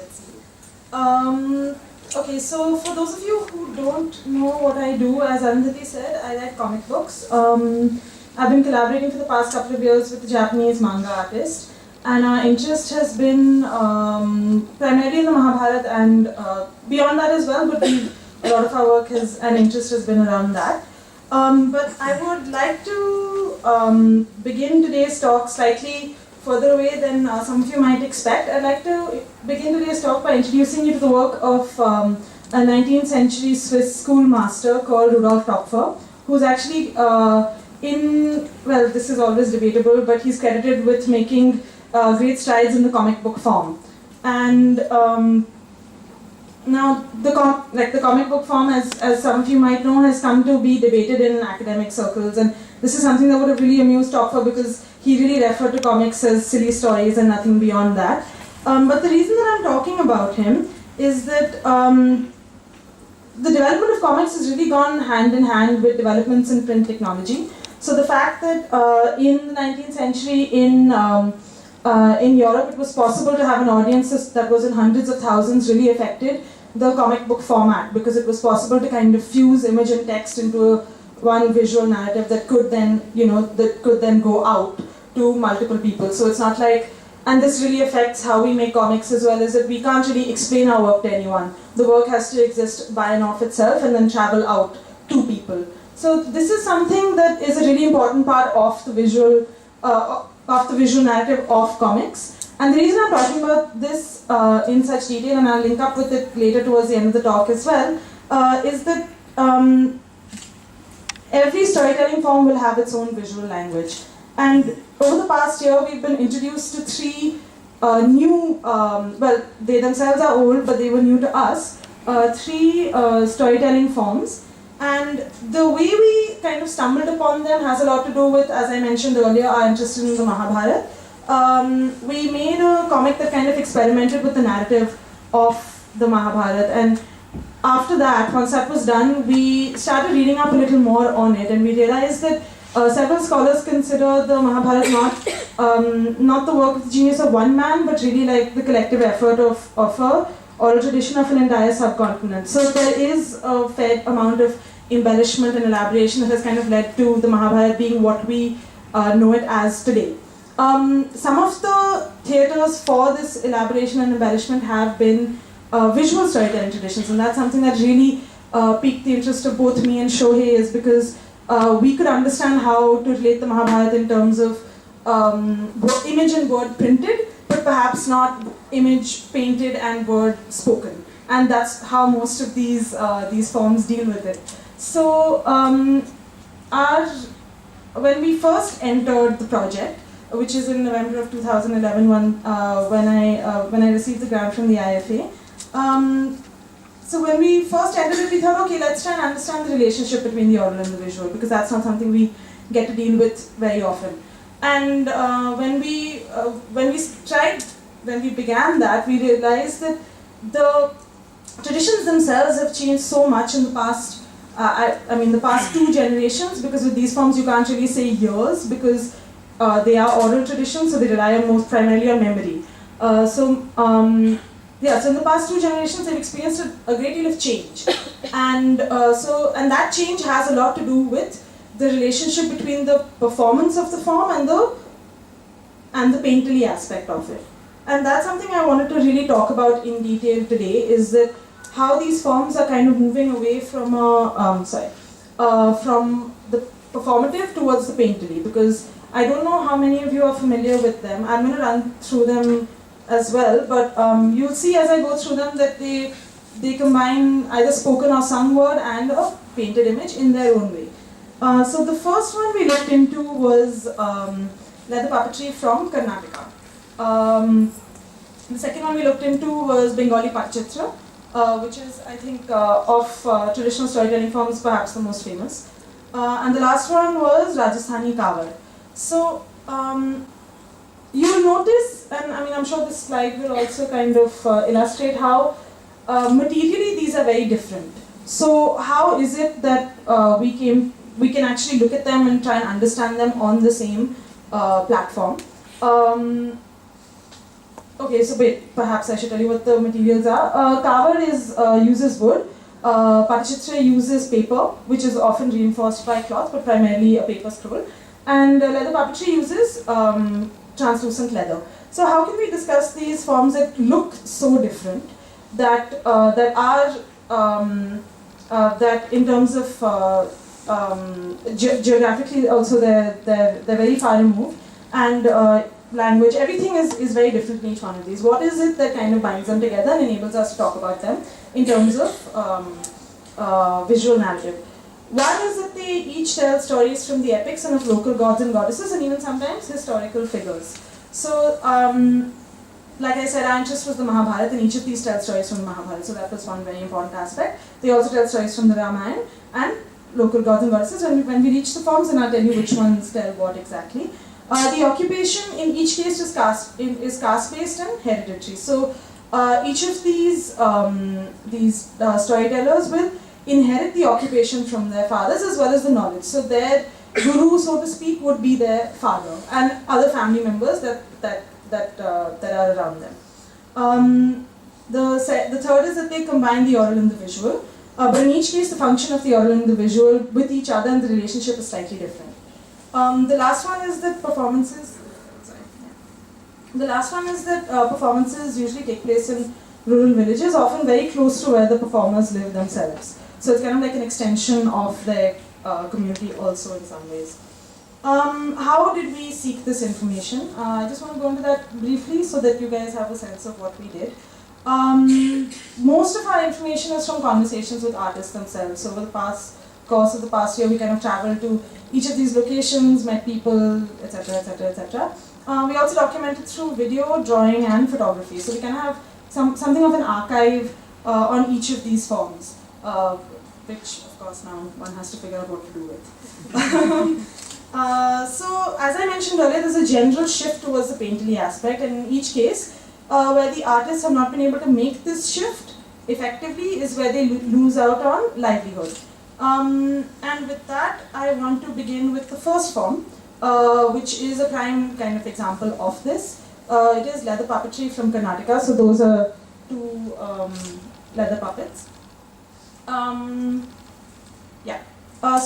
Let's see. Okay, so for those of you who don't know what I do, as Arundhati said, I write comic books. I've been collaborating for the past couple of years with a Japanese manga artist, and our interest has been primarily in the Mahabharata and beyond that as well, but a lot of our work and interest has been around that. But I would like to begin today's talk slightly further away than some of you might expect. I'd like to begin today's talk by introducing you to the work of a 19th century Swiss schoolmaster called Rudolf Topfer, who's actually well, this is always debatable, but he's credited with making great strides in the comic book form. And now, the comic book form, as some of you might know, has come to be debated in academic circles, and this is something that would have really amused Topfer because he really referred to comics as silly stories and nothing beyond that. But the reason that I'm talking about him is that the development of comics has really gone hand in hand with developments in print technology. So the fact that in the 19th century in Europe it was possible to have an audience that was in hundreds of thousands really affected the comic book format, because it was possible to kind of fuse image and text into one visual narrative that could then go out to multiple people. So it's not like, and this really affects how we make comics as well, is that we can't really explain our work to anyone. The work has to exist by and of itself and then travel out to people. So this is something that is a really important part of the visual narrative of comics. And the reason I'm talking about this in such detail, and I'll link up with it later towards the end of the talk as well, is that every storytelling form will have its own visual language. And over the past year, we've been introduced to three new, well, they themselves are old, but they were new to us, three storytelling forms. And the way we kind of stumbled upon them has a lot to do with, as I mentioned earlier, our interest in the Mahabharata. We made a comic that kind of experimented with the narrative of the Mahabharata, and after that, once that was done, we started reading up a little more on it, and we realized that several scholars consider the Mahabharata not the work of the genius of one man, but really like the collective effort of a oral tradition of an entire subcontinent. So there is a fair amount of embellishment and elaboration that has kind of led to the Mahabharata being what we know it as today. Some of the theatres for this elaboration and embellishment have been visual storytelling traditions, and that's something that really piqued the interest of both me and Shohei, is because we could understand how to relate the Mahabharata in terms of image and word printed, but perhaps not image painted and word spoken. And that's how most of these forms deal with it. So when we first entered the project, which is in November of 2011 when I received the grant from the IFA. So when we first entered it, we thought, okay, let's try and understand the relationship between the oral and the visual, because that's not something we get to deal with very often. And when we began that, we realized that the traditions themselves have changed so much in the past. The past 2 generations, because with these forms you can't really say years, because they are oral traditions, so they rely primarily on memory. So in the past 2 generations, they've experienced a great deal of change, and that change has a lot to do with the relationship between the performance of the form and the painterly aspect of it. And that's something I wanted to really talk about in detail today, is that how these forms are kind of moving away from from the performative towards the painterly, because I don't know how many of you are familiar with them. I'm going to run through them as well, but you'll see as I go through them that they combine either spoken or sung word and a painted image in their own way. So the first one we looked into was leather puppetry from Karnataka. The second one we looked into was Bengali Patchitra, which is, I think, of traditional storytelling forms, perhaps the most famous. And the last one was Rajasthani Kawar. So you'll notice, and I'm sure this slide will also kind of illustrate how materially these are very different. So how is it that we can actually look at them and try and understand them on the same platform? Okay, so wait, perhaps I should tell you what the materials are. Kavar uses wood. Patachitra uses paper, which is often reinforced by cloth, but primarily a paper scroll. And leather puppetry uses translucent leather. So how can we discuss these forms that look so different, that in terms of geographically also they're very far removed, and language, everything is very different in each one of these. What is it that kind of binds them together and enables us to talk about them in terms of visual narrative? One is that they each tell stories from the epics and of local gods and goddesses, and even sometimes historical figures. So, like I said, our interest was the Mahabharata, and each of these tell stories from the Mahabharata, so that was one very important aspect. They also tell stories from the Ramayana and local gods and goddesses. When we reach the forms, and I'll tell you which ones tell what exactly. The occupation in each case is caste-based and hereditary. So each of these storytellers will inherit the occupation from their fathers as well as the knowledge. So their guru, so to speak, would be their father and other family members that are around them. The third is that they combine the oral and the visual. But in each case, the function of the oral and the visual with each other and the relationship is slightly different. The last one is that performances. The last one is that performances usually take place in rural villages, often very close to where the performers live themselves. So it's kind of like an extension of their community also in some ways. How did we seek this information? I just want to go into that briefly so that you guys have a sense of what we did. Most of our information is from conversations with artists themselves. So over the course of the past year, we kind of traveled to each of these locations, met people, etc., etc., etc. We also documented through video, drawing, and photography. So we kind of have something of an archive on each of these forms, which, of course, now one has to figure out what to do with. So, as I mentioned earlier, there's a general shift towards the painterly aspect, and in each case, where the artists have not been able to make this shift effectively is where they lose out on livelihood. And with that, I want to begin with the first form, which is a prime kind of example of this. It is leather puppetry from Karnataka, so those are two leather puppets.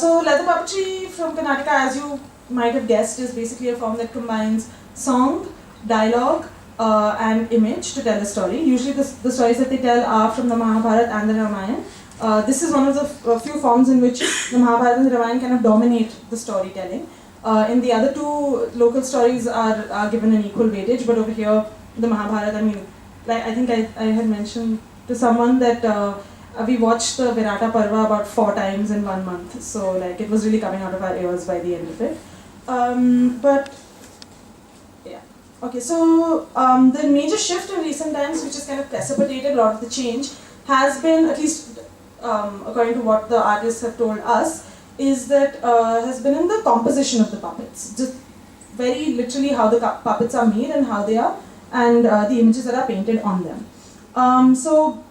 So leather puppetry from Karnataka, as you might have guessed, is basically a form that combines song, dialogue, and image to tell a story. Usually the stories that they tell are from the Mahabharata and the Ramayana. This is one of the few forms in which the Mahabharata and the Ramayana kind of dominate the storytelling. In the other two, local stories are given an equal weightage, but over here, the Mahabharata, I mean, like I think I had mentioned to someone that we watched the Virata Parva about 4 times in 1 month, so like it was really coming out of our ears by the end of it. But yeah, okay. So the major shift in recent times, which has kind of precipitated a lot of the change, has been, at least according to what the artists have told us, is that has been in the composition of the puppets. Just very literally how the puppets are made and how they are, and the images that are painted on them. So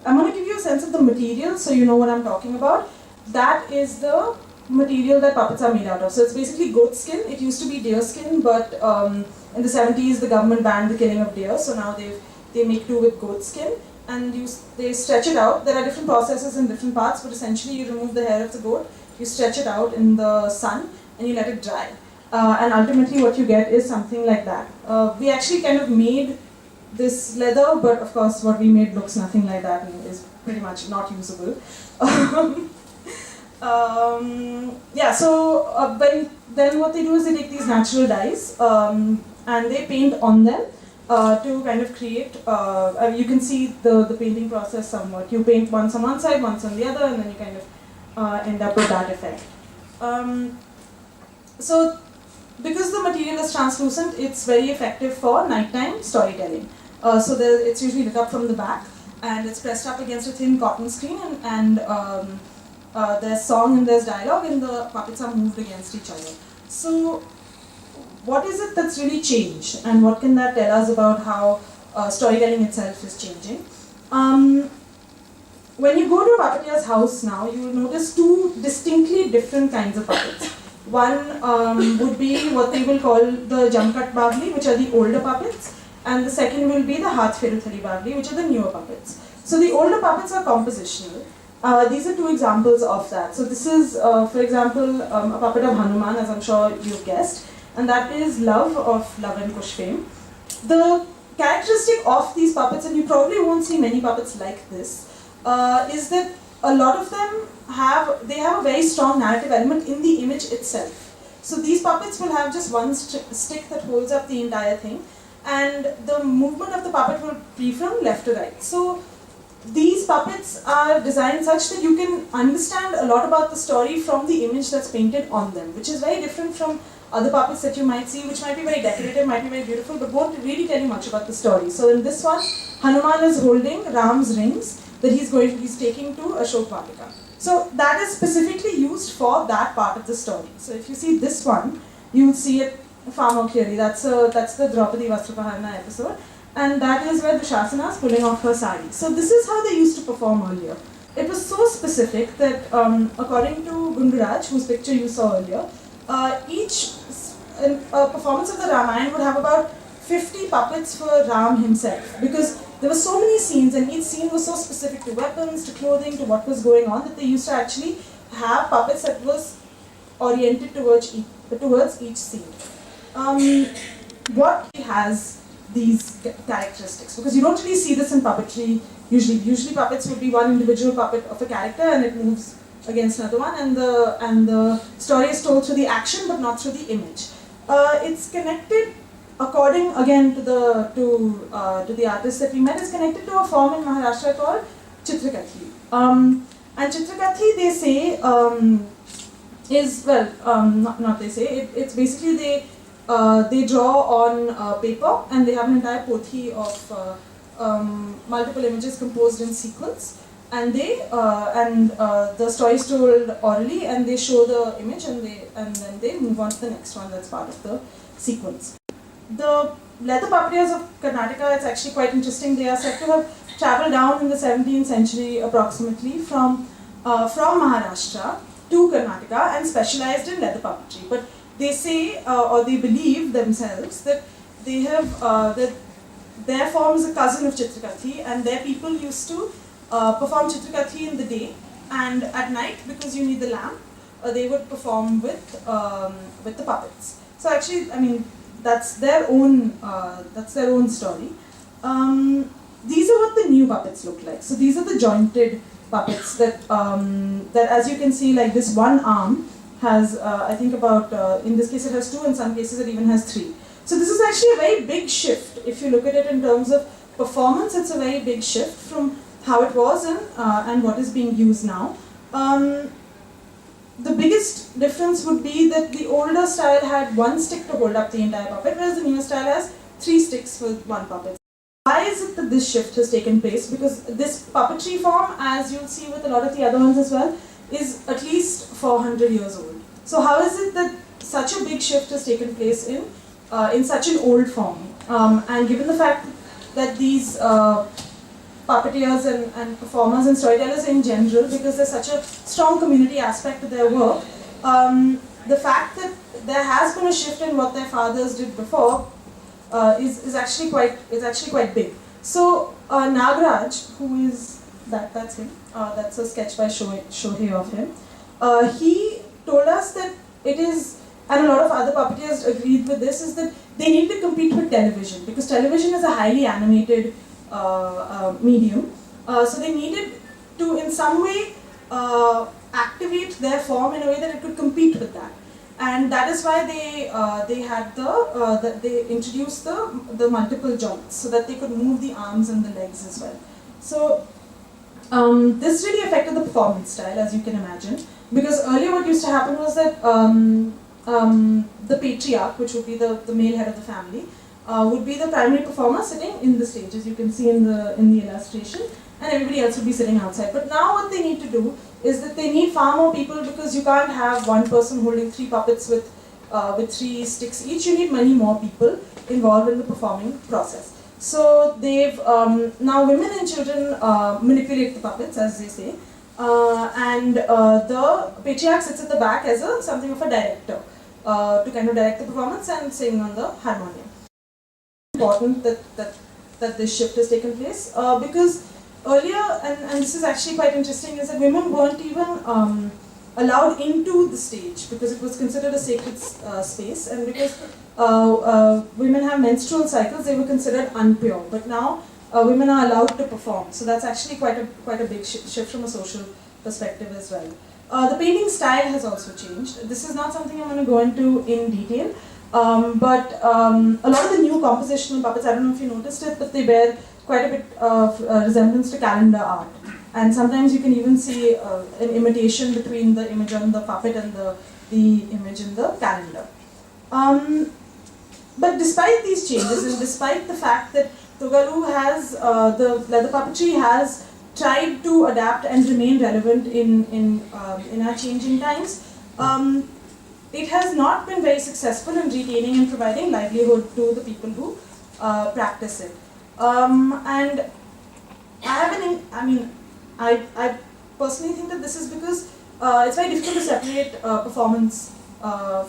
I'm going to give you a sense of the material so you know what I'm talking about. That is the material that puppets are made out of. So it's basically goat skin. It used to be deer skin, but in the 70s the government banned the killing of deer, so now they make do with goat skin, and they stretch it out. There are different processes in different parts, but essentially you remove the hair of the goat, you stretch it out in the sun, and you let it dry. And ultimately what you get is something like that. We actually kind of made this leather, but of course what we made looks nothing like that and is pretty much not usable. Then what they do is they take these natural dyes and they paint on them to kind of create, you can see the painting process somewhat. You paint once on one side, once on the other, and then you kind of end up with that effect. So because the material is translucent, it's very effective for nighttime storytelling. It's usually lit up from the back, and it's pressed up against a thin cotton screen, and there's song and there's dialogue, and the puppets are moved against each other. So what is it that's really changed, and what can that tell us about how storytelling itself is changing? When you go to a puppeteer's house now, you will notice 2 distinctly different kinds of puppets. One would be what they will call the Jamkat Bavli, which are the older puppets, and the second will be the Haath Feru Thali Bavli, which are the newer puppets. So the older puppets are compositional. These are two examples of that. So this is, for example, a puppet of Hanuman, as I'm sure you've guessed, and that is Love of Love and Kush fame. The characteristic of these puppets, and you probably won't see many puppets like this, is that a lot of them have a very strong narrative element in the image itself. So these puppets will have just one stick that holds up the entire thing, and the movement of the puppet will be from left to right. So these puppets are designed such that you can understand a lot about the story from the image that's painted on them, which is very different from other puppets that you might see, which might be very decorative, might be very beautiful, but won't really tell you much about the story. So in this one, Hanuman is holding Ram's rings that he's taking to Ashok Vatika. So that is specifically used for that part of the story. So if you see this one, you will see it far more clearly. That's the Draupadi Vastrapaharana episode, and that is where Dushasana is pulling off her sari. So this is how they used to perform earlier. It was so specific that according to Gunduraj, whose picture you saw earlier, each performance of the Ramayana would have about 50 puppets for Ram himself, because there were so many scenes and each scene was so specific to weapons, to clothing, to what was going on, that they used to actually have puppets that was oriented towards each scene. What has these characteristics? Because you don't really see this in puppetry usually. Usually puppets would be one individual puppet of a character and it moves against another one, and the story is told through the action but not through the image. It's connected, according again to the artist that we met, is connected to a form in Maharashtra called Chitrakathi. And Chitrakathi, they say, it's basically they draw on paper and they have an entire pothi of multiple images composed in sequence, and the story is told orally, and they show the image and then they move on to the next one that's part of the sequence. The leather puppeteers of Karnataka, it's actually quite interesting. They are said to have travelled down in the 17th century approximately from Maharashtra to Karnataka and specialized in leather puppetry. But they say, or they believe themselves, that they have that their form is a cousin of Chitrakathi, and their people used to perform Chitrakathi in the day, and at night, because you need the lamp, they would perform with the puppets. So actually, I mean, that's their own story. These are what the new puppets look like. So these are the jointed puppets that as you can see, like this one arm has, I think about, in this case it has two, in some cases it even has three. So this is actually a very big shift. If you look at it in terms of performance, it's a very big shift from how it was and what is being used now. The biggest difference would be that the older style had one stick to hold up the entire puppet, whereas the newer style has 3 sticks for one puppet. Why is it that this shift has taken place? Because this puppetry form, as you'll see with a lot of the other ones as well, is at least 400 years old. So how is it that such a big shift has taken place in such an old form? And given the fact that these puppeteers and performers and storytellers in general, because there's such a strong community aspect to their work, the fact that there has been a shift in what their fathers did before is actually quite big. So Nagraj, who is that's him. That's a sketch by Shohei of him. He told us that it is, and a lot of other puppeteers agreed with this, is that they need to compete with television, because television is a highly animated medium. So they needed to, in some way, activate their form in a way that it could compete with that. And that is why they introduced the multiple joints, so that they could move the arms and the legs as well. So this really affected the performance style, as you can imagine, because earlier what used to happen was that the patriarch, which would be the male head of the family, would be the primary performer sitting in the stage, as you can see in the illustration, and everybody else would be sitting outside. But now what they need to do is that they need far more people, because you can't have one person holding 3 puppets with 3 sticks each. You need many more people involved in the performing process. So they've now women and children manipulate the puppets, as they say, and the patriarch sits at the back as something of a director to kind of direct the performance and sing on the harmonium. important that this shift has taken place because earlier, and this is actually quite interesting, is that women weren't even allowed into the stage because it was considered a sacred space, and because women have menstrual cycles, they were considered unpure. But now women are allowed to perform, so that's actually quite a big shift from a social perspective as well. The painting style has also changed. This is not something I'm going to go into in detail, but a lot of the new compositional puppets, I don't know if you noticed it, but they bear quite a bit of resemblance to calendar art. And sometimes you can even see an imitation between the image on the puppet and the image in the calendar. But despite these changes, and despite the fact that Tougaloo has, the leather puppetry has tried to adapt and remain relevant in our changing times, it has not been very successful in retaining and providing livelihood to the people who practice it. And I personally think that this is because it's very difficult to separate performance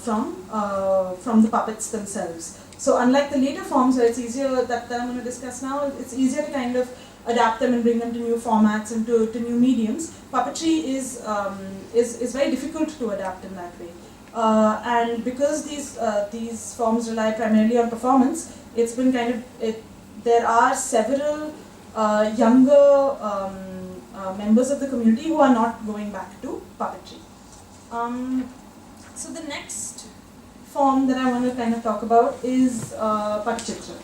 from the puppets themselves. So unlike the later forms where it's easier, that I'm going to discuss now, it's easier to kind of adapt them and bring them to new formats and to new mediums. Puppetry is very difficult to adapt in that way. And because these forms rely primarily on performance, it's been kind of, there are several younger members of the community who are not going back to puppetry. So the next form that I want to kind of talk about is Patachitra.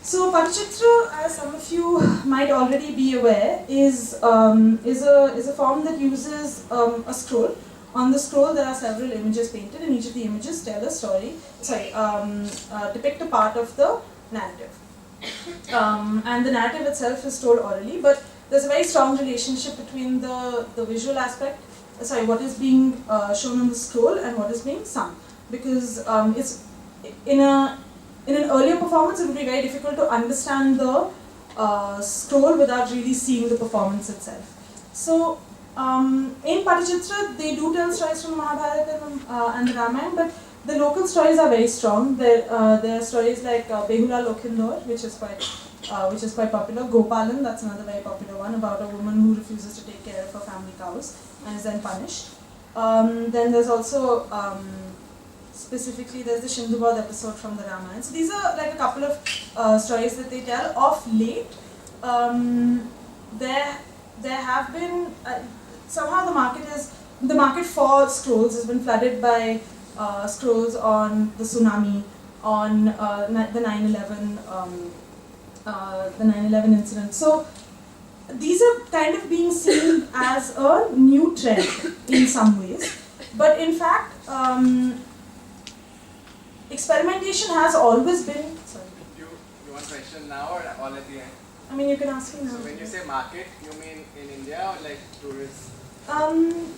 So Patachitra, as some of you might already be aware, is a form that uses a scroll. On the scroll there are several images painted, and each of the images tell a story, depict a part of the narrative. And the narrative itself is told orally, but there's a very strong relationship between the visual aspect, what is being shown on the scroll and what is being sung. Because it's in an earlier performance, it would be very difficult to understand the scroll without really seeing the performance itself. So in Patachitra, they do tell stories from Mahabharata and the Ramayana, but the local stories are very strong. There are stories like Behula Lokhindor, which is quite popular. Gopalan, that's another very popular one, about a woman who refuses to take care of her family cows and is then punished. Then there's also specifically there's the Shindubad episode from the Ramayana. So these are like a couple of stories that they tell. Of late, there have been somehow the market for scrolls has been flooded by scrolls on the tsunami, on the 9/11 incident. So these are kind of being seen as a new trend in some ways, but in fact, experimentation has always been. Sorry. You want question now or all at the end? I mean, you can ask me now. So when you say market, you mean in India or like tourists?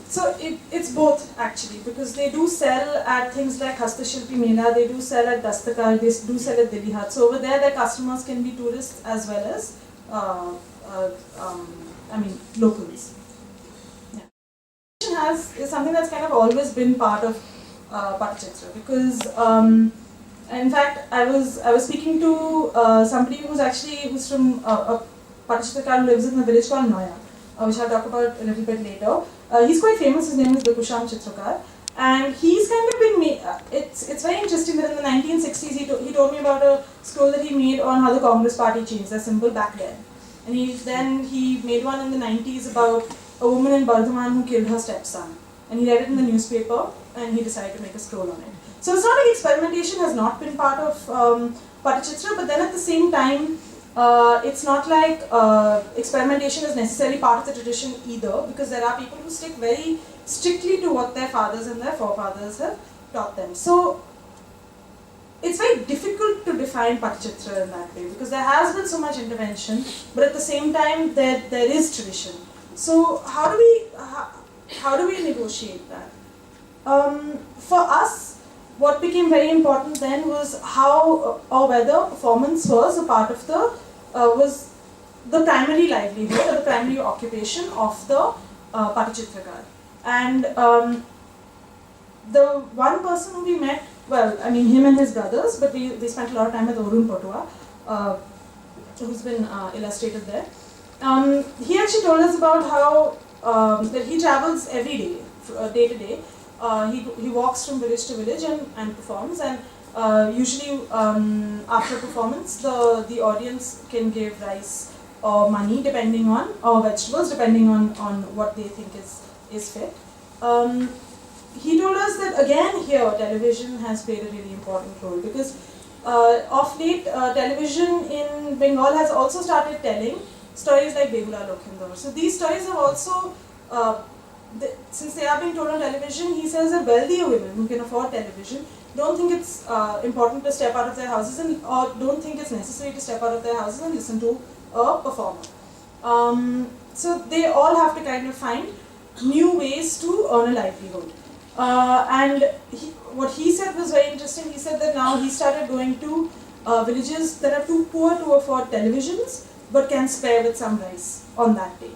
So it's both actually, because they do sell at things like Hastashilpi Mela, they do sell at Dastakar, they do sell at Delhi Haat. So over there, their customers can be tourists as well as locals. Yeah. Is something that's kind of always been part of Patachitra, because in fact I was speaking to somebody who's from a Patachitrikar who lives in a village called Noya, which I'll talk about a little bit later. He's quite famous. His name is Bikusham Chitrakar, and he's kind of been it's very interesting that in the 1960s he told me about a scroll that he made on how the Congress Party changed their symbol back then, and he made one in the 90s about a woman in Bardhaman who killed her stepson, and he read it in the newspaper and he decided to make a scroll on it. So it's not like experimentation has not been part of Patachitra, but then at the same time, it's not like experimentation is necessarily part of the tradition either, because there are people who stick very strictly to what their fathers and their forefathers have taught them. So it's very difficult to define Patachitra in that way, because there has been so much intervention, but at the same time there is tradition. So how do we negotiate that? For us, what became very important then was how or whether performance was a part of was the primary livelihood or the primary occupation of the Patachitrakar. And the one person who we met well, I mean him and his brothers, but we spent a lot of time with Orun Potua, who's been illustrated there. He actually told us about how that he travels every day, day to day. He walks from village to village and performs, and usually after performance the audience can give rice or money depending on, or vegetables depending on what they think is fit. He told us that again here television has played a really important role, because of late television in Bengal has also started telling stories like Behula Lokhindar. So these stories have also, since they are being told on television, he says that wealthier women who can afford television don't think it's important to step out of their houses or don't think it's necessary to step out of their houses and listen to a performer. So they all have to kind of find new ways to earn a livelihood. What he said was very interesting. He said that now he started going to villages that are too poor to afford televisions but can spare with some rice on that day.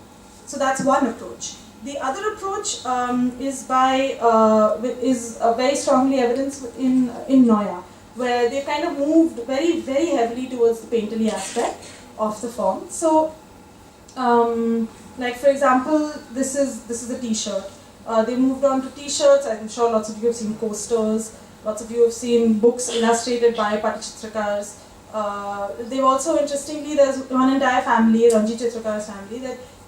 So that's one approach. The other approach is very strongly evidenced in Noya, where they kind of moved very, very heavily towards the painterly aspect of the form. So, like for example, this is a T-shirt. They moved on to T-shirts. I'm sure lots of you have seen posters. Lots of you have seen books illustrated by Patichitrakars. They've also, interestingly, there's one entire family, Ranji Chitrakar's family,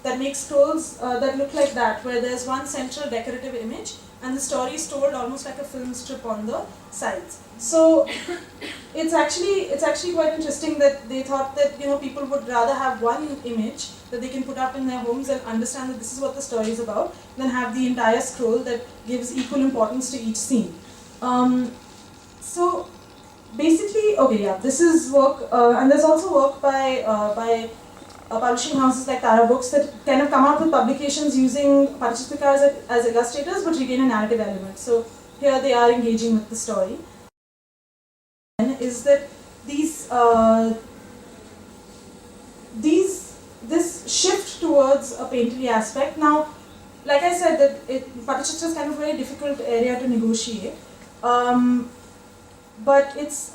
that makes scrolls that look like that, where there's one central decorative image and the story is told almost like a film strip on the sides. So it's actually quite interesting that they thought that people would rather have one image that they can put up in their homes and understand that this is what the story is about, than have the entire scroll that gives equal importance to each scene. So basically, okay, yeah, this is work, and there's also work by publishing houses like Tara Books that kind of come out with publications using Patichitrakars as illustrators but retain a narrative element. So here they are engaging with the story. Is that this shift towards a painterly aspect. Now, like I said, that Patichitra is kind of a very difficult area to negotiate. But it's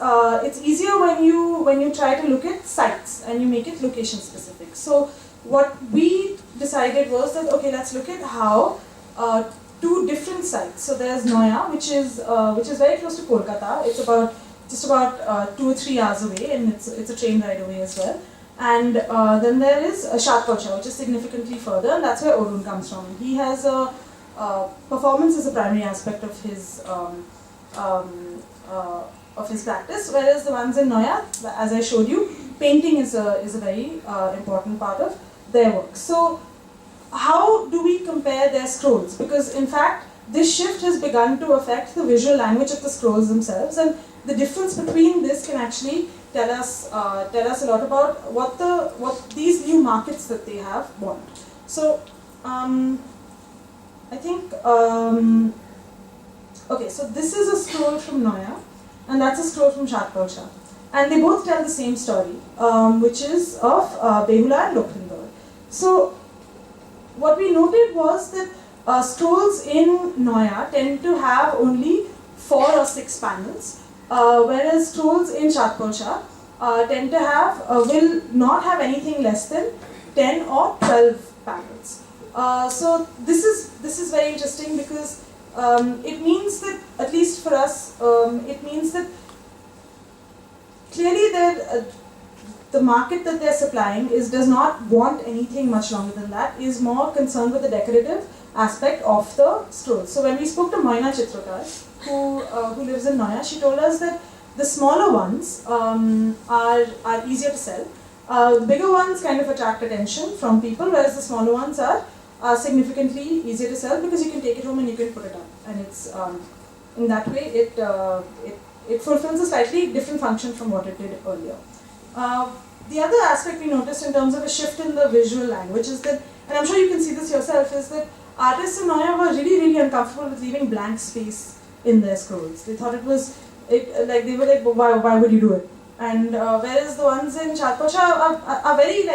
easier when you try to look at sites and you make it location specific. So what we decided was that okay, let's look at how two different sites. So there's Noya, which is very close to Kolkata. It's just about 2 or 3 hours away, and it's a train ride away as well. And then there is Shatkocha, which is significantly further, and that's where Orun comes from. He has a performance as a primary aspect of his practice, whereas the ones in Noya, as I showed you, painting is a very important part of their work. So how do we compare their scrolls? Because in fact, this shift has begun to affect the visual language of the scrolls themselves, and the difference between this can actually tell us a lot about what these new markets that they have want. So I think okay, so this is a scroll from Noya, and that's a scroll from Shatkocha, and they both tell the same story, which is of Behula and Lokhindar. So what we noted was that scrolls in Noya tend to have only 4 or 6 panels, whereas scrolls in Shatkocha tend to will not have anything less than 10 or 12 panels. So this is very interesting because it means that, at least for us, it means that clearly the market that they're supplying does not want anything much longer than that, is more concerned with the decorative aspect of the scrolls. So when we spoke to Moina Chitrakar, who lives in Noya, she told us that the smaller ones are easier to sell. The bigger ones kind of attract attention from people, whereas the smaller ones are significantly easier to sell because you can take it home and you can put it up, and it's in that way it fulfills a slightly different function from what it did earlier. The other aspect we noticed in terms of a shift in the visual language is that, and I'm sure you can see this yourself, is that artists in Noya were really, really uncomfortable with leaving blank space in their scrolls. They thought they were like, why would you do it? And whereas the ones in Shatkocha are very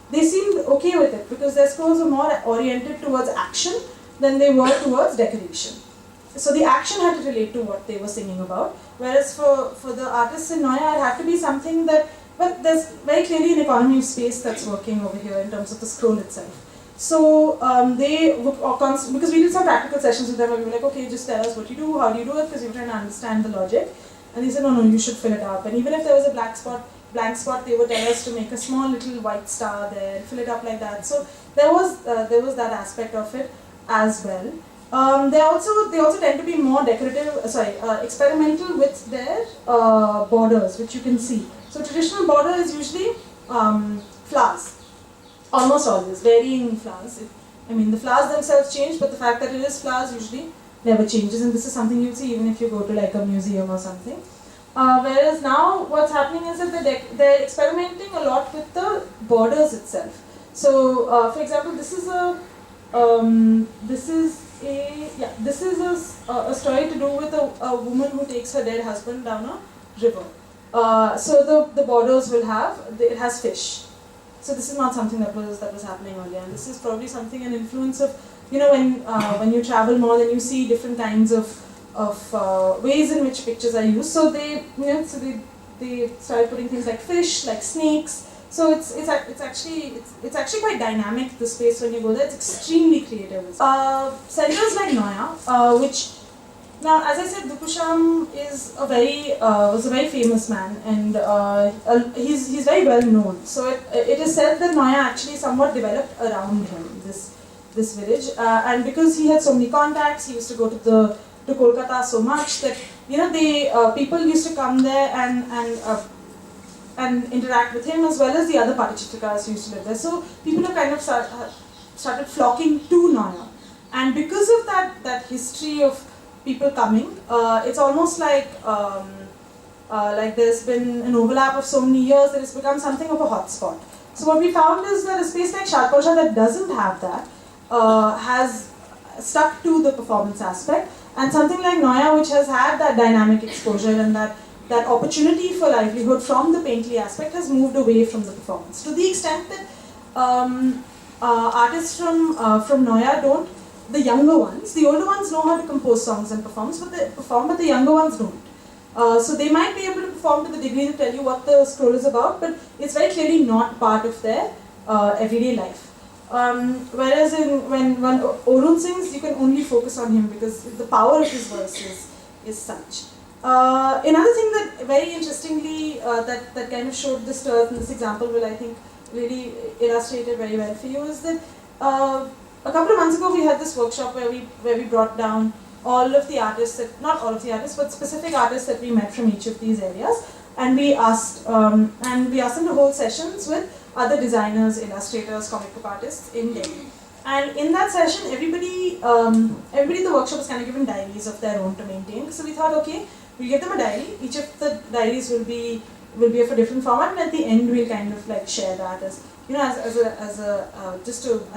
they seemed okay with it because their scrolls were more oriented towards action than they were towards decoration. so the action had to relate to what they were singing about. Whereas for the artists in Noya, it had to be something that, but there's very clearly an economy of space that's working over here in terms of the scroll itself. So they would, because we did some practical sessions with them, and we were like, okay, just tell us what you do, how do you do it, because we were trying to understand the logic. And they said, no, you should fill it up. And even if there was a blank spot, they would tell us to make a small little white star there, fill it up like that. So there was that aspect of it as well. They also tend to be more decorative, experimental with their borders, which you can see. So traditional border is usually flowers. Almost always, varying flowers. The flowers themselves change, but the fact that it is flowers usually never changes, and this is something you'll see even if you go to like a museum or something. Whereas now what's happening is that they're experimenting a lot with the borders itself. So, for example, this is a story to do with a woman who takes her dead husband down a river. So the borders it has fish. So this is not something that was happening earlier, and this is probably something, an influence of, when you travel more, then you see different kinds of ways in which pictures are used. So they started putting things like fish, like snakes. So it's actually quite dynamic, the space when you go there. It's extremely creative. Centers like Noya, which now, as I said, Dupusam was a very famous man, and he's very well known. So it is said that Noya actually somewhat developed around him, this village, and because he had so many contacts, he used to go to Kolkata so much that people used to come there and interact with him, as well as the other Patichitrakas who used to live there. So people have kind of started flocking to Noya, and because of that history of people coming, it's almost like there's been an overlap of so many years that it's become something of a hotspot. So what we found is that a space like Shatkocha that doesn't have that has stuck to the performance aspect, and something like Noya, which has had that dynamic exposure and that opportunity for livelihood from the painterly aspect, has moved away from the performance, to the extent that artists from Noya don't. The younger ones, the older ones know how to compose songs and perform, but the younger ones don't. So they might be able to perform to the degree to tell you what the scroll is about, but it's very clearly not part of their everyday life. Whereas when Orun sings, you can only focus on him because the power of his voice is such. Another thing that very interestingly that kind of showed this to us, and this example will, I think, really illustrate it very well for you, is that a couple of months ago we had this workshop where we brought down all of the artists, not all of the artists, but specific artists that we met from each of these areas, and we asked them to hold sessions with other designers, illustrators, comic book artists in Delhi. And in that session, everybody in the workshop was kind of given diaries of their own to maintain. So we thought, okay, we'll give them a diary. Each of the diaries will be of a different format, and at the end we'll kind of like share that as as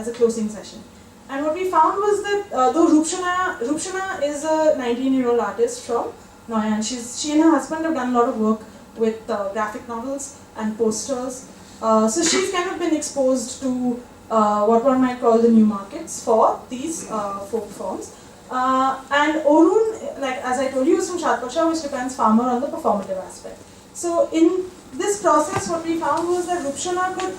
a closing session. And what we found was that though Rupshana is a 19-year-old artist from Noya, and she and her husband have done a lot of work with graphic novels and posters. So she's kind of been exposed to what one might call the new markets for these folk forms. And Orun, like as I told you, is from Shatkocha, which depends far more on the performative aspect. So in this process, what we found was that Rupshana could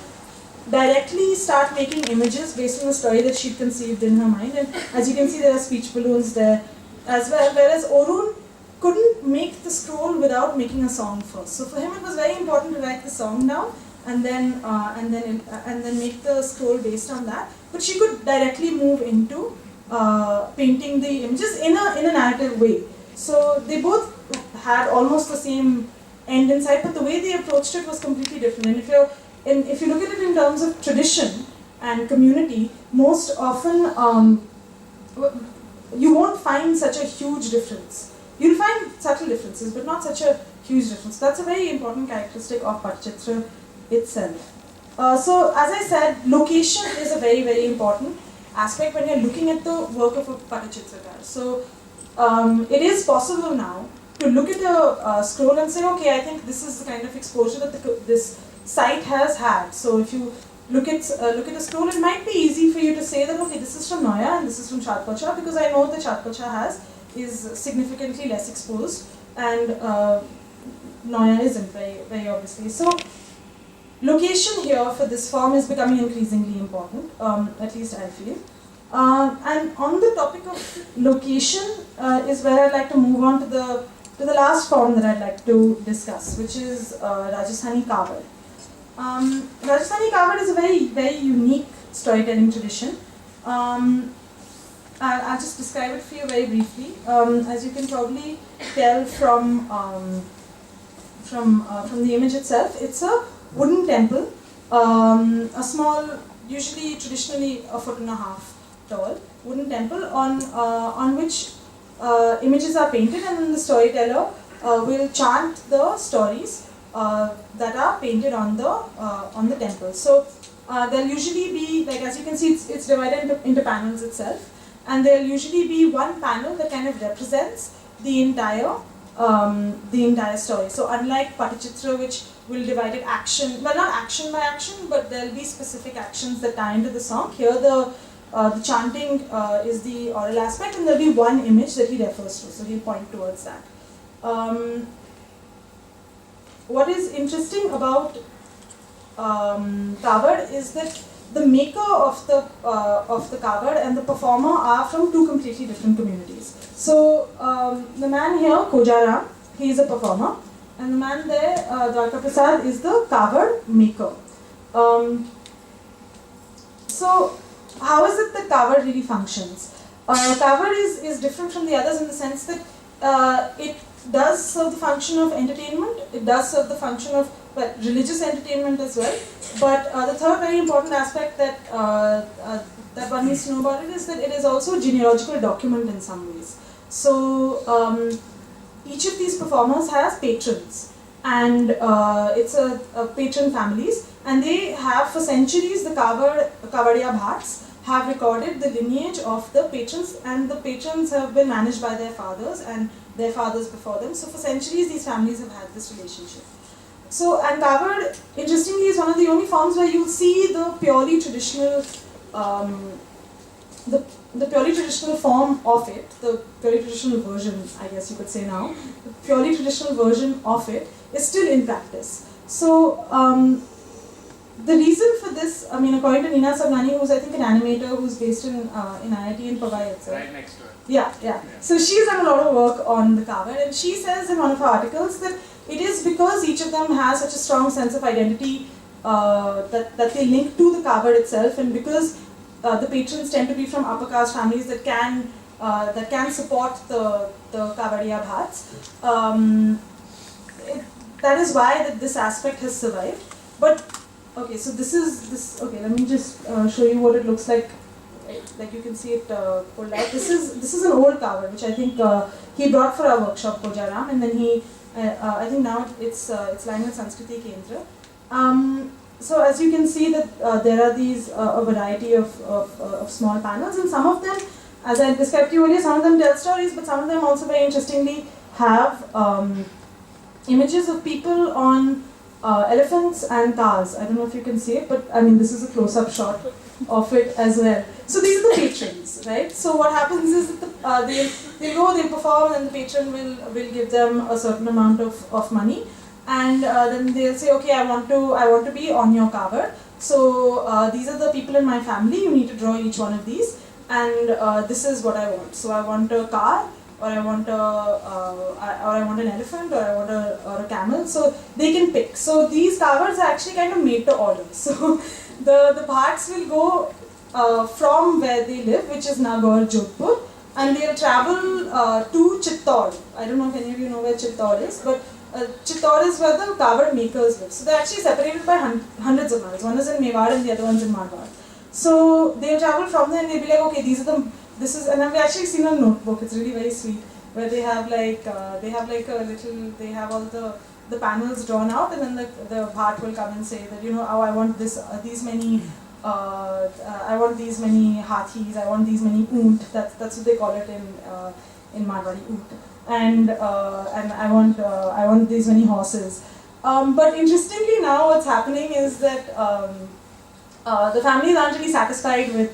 directly start making images based on the story that she'd conceived in her mind. And as you can see, there are speech balloons there as well, whereas Orun couldn't make the scroll without making a song first. So for him, it was very important to write the song down and then make the scroll based on that. But she could directly move into painting the images in a narrative way. So they both had almost the same end in sight, but the way they approached it was completely different. And if you look at it in terms of tradition and community, most often you won't find such a huge difference. You'll find subtle differences, but not such a huge difference. That's a very important characteristic of Patachitra itself. So as I said, location is a very, very important aspect when you're looking at the work of a Patachitrikar. So it is possible now to look at a scroll and say, okay, I think this is the kind of exposure that this site has had. So if you look at a scroll, it might be easy for you to say that, okay, this is from Noya and this is from Shatkocha, because I know that Shatkocha has is significantly less exposed, and Noya isn't, very obviously. So location here for this form is becoming increasingly important, at least I feel. And on the topic of location is where I'd like to move on to the last form that I'd like to discuss, which is Rajasthani Kawad. Rajasthani Kawad is a very, very unique storytelling tradition. I'll just describe it for you very briefly. As you can probably tell from the image itself, it's a wooden temple, a small, usually traditionally 1.5 feet tall wooden temple on which images are painted, and then the storyteller will chant the stories that are painted on the temple. So there'll usually be, like as you can see, it's divided into panels itself, and there'll usually be one panel that kind of represents the entire story. So unlike Patichitra, which will divide it action, well, not action by action, but there'll be specific actions that tie into the song. Here the chanting is the oral aspect, and there'll be one image that he refers to, so he'll point towards that. What is interesting about Kawad is that the maker of the Kawad and the performer are from two completely different communities. So the man here, Kojaram, he is a performer, and the man there, Dwarka Prasad, is the Kawad maker. So how is it that Kawad really functions? Kawad is different from the others in the sense that it does serve the function of entertainment, it does serve the function of religious entertainment as well. But the third very important aspect that one needs to know about it is that it is also a genealogical document in some ways. So each of these performers has patrons, and it's a patron families, and they have for centuries, the Kawadiya Bhats have recorded the lineage of the patrons, and the patrons have been managed by their fathers and their fathers before them. So for centuries these families have had this relationship. So, and Kawad, interestingly, is one of the only forms where you'll see the purely traditional, the purely traditional form of it, the purely traditional version, I guess you could say now, the purely traditional version of it is still in practice. So, the reason for this, I mean, according to Neena Sabnani, who's I think an animator who's based in IIT in Powai itself. Right next to it. Yeah. So she's done a lot of work on the Kawad, and she says in one of her articles that it is because each of them has such a strong sense of identity that they link to the Kawad itself, and because the patrons tend to be from upper caste families that can support the Kawadiya Bhats. That is why this aspect has survived. But okay, so okay, let me just show you what it looks like. Like you can see it pulled out. This is an old Kawad which I think he brought for our workshop, Kojaram, and then he I think now it's lying with Sanskriti Kendra. So as you can see that there are these a variety of small panels, and some of them, as I described to you earlier, some of them tell stories, but some of them also very interestingly have images of people on elephants and cars. I don't know if you can see it, but I mean this is a close-up shot of it as well. So these are the patrons, right? So what happens is that they'll go, they'll perform, and the patron will give them a certain amount of money, and then they'll say, okay, I want to be on your Kawad. So these are the people in my family. You need to draw each one of these, and this is what I want. So I want a car, or I want an elephant, or I want a camel. So they can pick. So these Kawads are actually kind of made to order. So the Bhats will go from where they live, which is Nagaur, Jodhpur, and they'll travel to Chittor. I don't know if any of you know where Chittor is, but Chittor is where the Kawad makers live. So they're actually separated by hundreds of miles. One is in Mewar and the other one's in Marwar. So they'll travel from there, and they'll be like, okay, and I've actually seen a notebook. It's really very sweet, where they have all the panels drawn out, and then the Bhat will come and say that, I want these many hathis, I want these many oont. That's what they call it in Marwari, oont. And I want these many horses. But interestingly now, what's happening is that the families aren't really satisfied with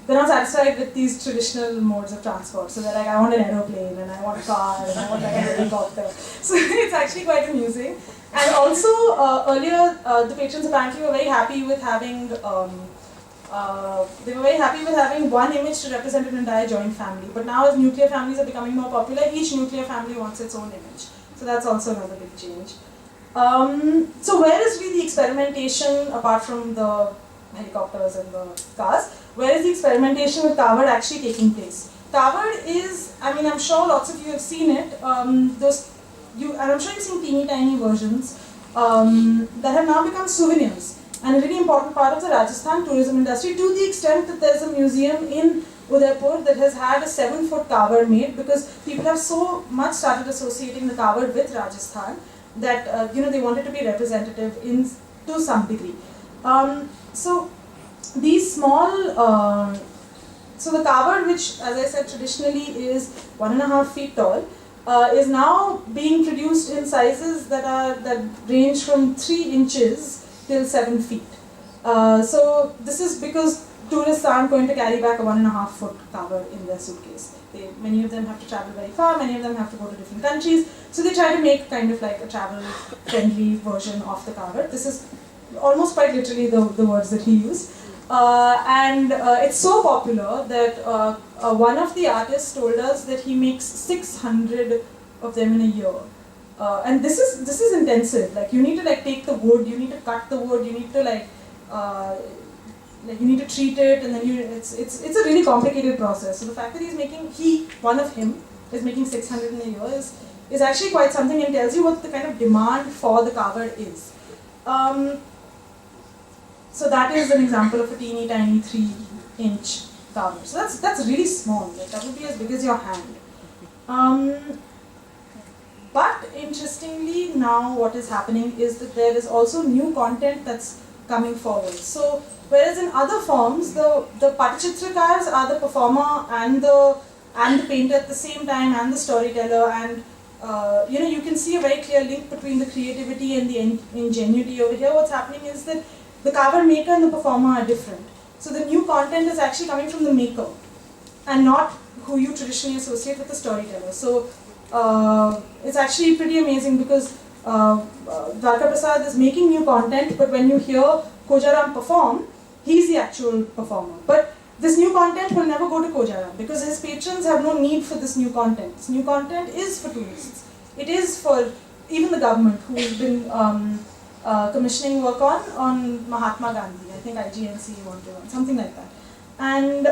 they're not satisfied with these traditional modes of transport. So they're like, I want an aeroplane, and I want a car, and I want like a helicopter. So it's actually quite amusing. And also, earlier, the patrons apparently were very happy with having one image to represent an entire joint family. But now, as nuclear families are becoming more popular, each nuclear family wants its own image. So that's also another big change. So where is really the experimentation, apart from the helicopters and the cars, where is the experimentation with Kavod actually taking place? Kavod is, I mean, I'm sure lots of you have seen it. And I'm sure you've seen teeny tiny versions that have now become souvenirs and a really important part of the Rajasthan tourism industry, to the extent that there's a museum in Udaipur that has had a 7-foot Kavod made, because people have so much started associating the Kavod with Rajasthan that they wanted to be representative to some degree. So these small, so the Kavod, which as I said traditionally is 1.5 feet tall, is now being produced in sizes that range from 3 inches till 7 feet. So this is because tourists aren't going to carry back a 1.5 foot Kavod in their suitcase. Many of them have to travel very far, many of them have to go to different countries, so they try to make kind of like a travel-friendly version of the Kavod. This is almost quite literally the words that he used. And it's so popular that one of the artists told us that he makes 600 of them in a year. And this is intensive. Like, you need to like take the wood, you need to cut the wood, you need to like you need to treat it, and then it's a really complicated process. So the fact that one of him is making 600 in a year is actually quite something, and tells you what the kind of demand for the Kavod is. So that is an example of a teeny tiny 3-inch Kavod. So that's really small. Like, that would be as big as your hand. But interestingly, now what is happening is that there is also new content that's coming forward. So whereas in other forms, the Patachitrakars are the performer and the painter at the same time, and the storyteller, and you can see a very clear link between the creativity and the ingenuity. Over here, what's happening is that the Kavod maker and the performer are different. So the new content is actually coming from the maker, and not who you traditionally associate with the storyteller. So it's actually pretty amazing, because Dwarka Prasad is making new content, but when you hear Kojaram perform, he's the actual performer. But this new content will never go to Kojaram, because his patrons have no need for this new content. This new content is for tourists. It is for even the government, who's been commissioning work on Mahatma Gandhi. I think IGNC wanted one, something like that. And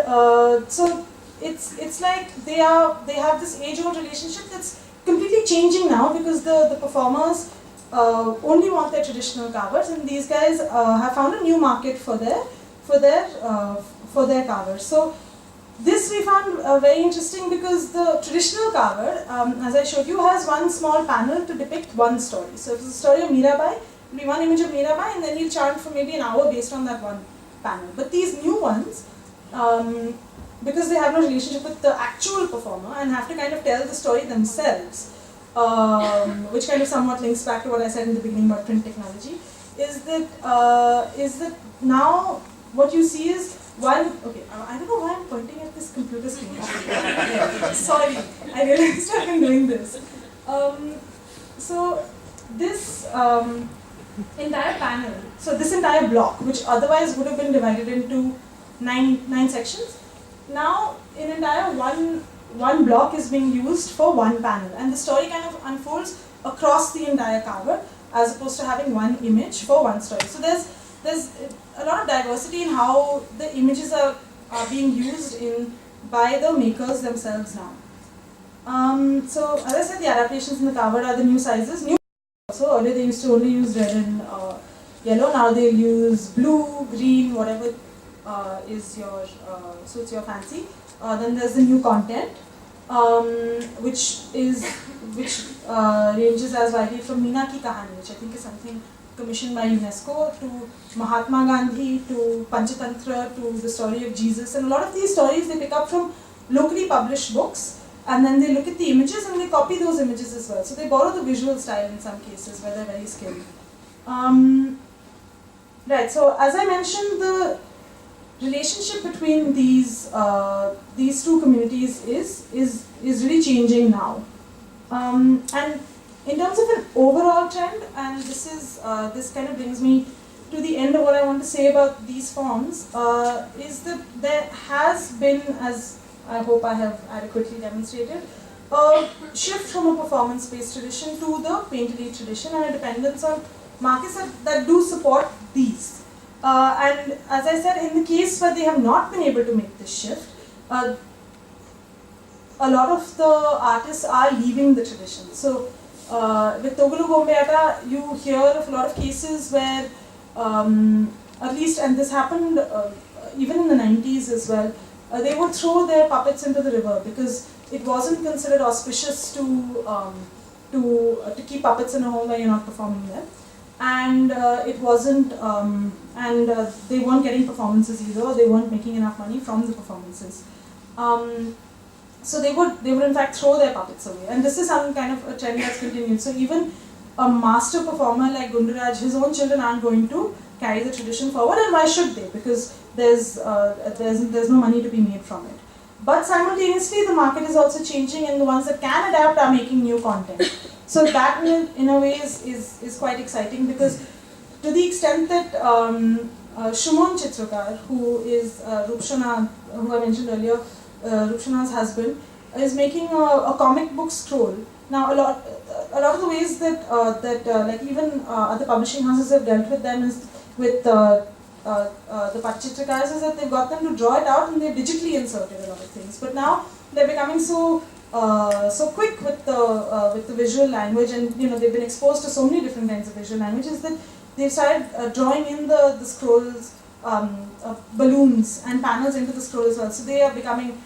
so it's like they have this age-old relationship that's completely changing now, because the performers only want their traditional Kavads, and these guys have found a new market for their Kavads. So this we found very interesting, because the traditional Kavad, as I showed you, has one small panel to depict one story. So if it's a story of Mirabai, it'll be one image of Mirabai, and then he'll chant for maybe an hour based on that one panel. But these new ones, because they have no relationship with the actual performer and have to kind of tell the story themselves, which kind of somewhat links back to what I said in the beginning about print technology, is that now what you see is one. Okay, I don't know why I'm pointing at this computer screen. Sorry, I realized I've been doing this. So this entire panel, so this entire block, which otherwise would have been divided into nine sections, now an entire one block is being used for one panel, and the story kind of unfolds across the entire Kavod, as opposed to having one image for one story. So there's a lot of diversity in how the images are being used by the makers themselves now. So as I said, the adaptations in the Kavod are the new sizes. So earlier they used to only use red and yellow. Now they use blue, green, whatever suits your fancy. Then there's the new content, which ranges as widely from Meena Ki Kahani, which I think is something commissioned by UNESCO, to Mahatma Gandhi, to Panchatantra, to the story of Jesus. And a lot of these stories they pick up from locally published books, and then they look at the images and they copy those images as well. So they borrow the visual style in some cases where they're very skilled. Right, so as I mentioned, relationship between these two communities is really changing now. And in terms of an overall trend, and this kind of brings me to the end of what I want to say about these forms, is that there has been, as I hope I have adequately demonstrated, a shift from a performance-based tradition to the painterly tradition, and a dependence on markets that do support these. And as I said, in the case where they have not been able to make this shift, a lot of the artists are leaving the tradition. So with Togolu Gombeata, you hear of a lot of cases where, at least, and this happened even in the 90s as well, they would throw their puppets into the river because it wasn't considered auspicious to keep puppets in a home where you're not performing there. And it wasn't, they weren't getting performances either, or they weren't making enough money from the performances. So they would in fact throw their puppets away, and this is some kind of a trend that's continued. So even a master performer like Gundaraj, his own children aren't going to carry the tradition forward, and why should they? Because there's no money to be made from it. But simultaneously, the market is also changing, and the ones that can adapt are making new content. So that in a way is quite exciting, because to the extent that Shumon Chitrakar, who is Rupshana, who I mentioned earlier, Rupshana's husband, is making a comic book scroll. Now a lot of the ways that like even other publishing houses have dealt with them is with the Pachitrakars, is that they've got them to draw it out and they've digitally inserted a lot of things. But now they're becoming so quick with the visual language, and they've been exposed to so many different kinds of visual languages that they've started drawing in the scrolls, balloons and panels into the scroll as well. So they are becoming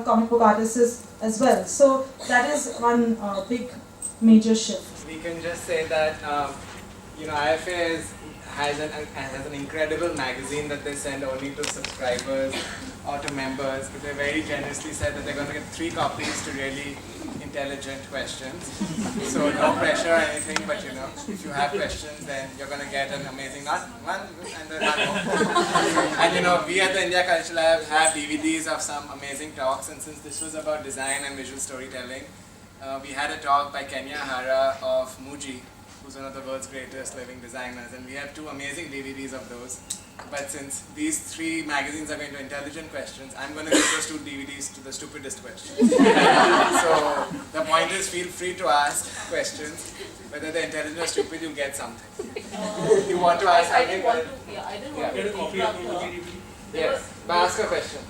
comic book artists as well. So that is one big major shift. We can just say that IFA has an incredible magazine that they send only to subscribers or to members, but they very generously said that they're going to get 3 copies to really intelligent questions. So no pressure or anything, but if you have questions, then you're going to get an amazing, not one, and then not more. And we at the India Culture Lab have DVDs of some amazing talks, and since this was about design and visual storytelling, we had a talk by Kenya Hara of Muji, who's one of the world's greatest living designers, and we have 2 amazing DVDs of those. But since these 3 magazines are going to intelligent questions, I'm going to give those 2 DVDs to the stupidest questions. So the point is, feel free to ask questions. Whether they're intelligent or stupid, you'll get something. You want to ask something? I didn't want to interrupt her. Yes, but ask a question.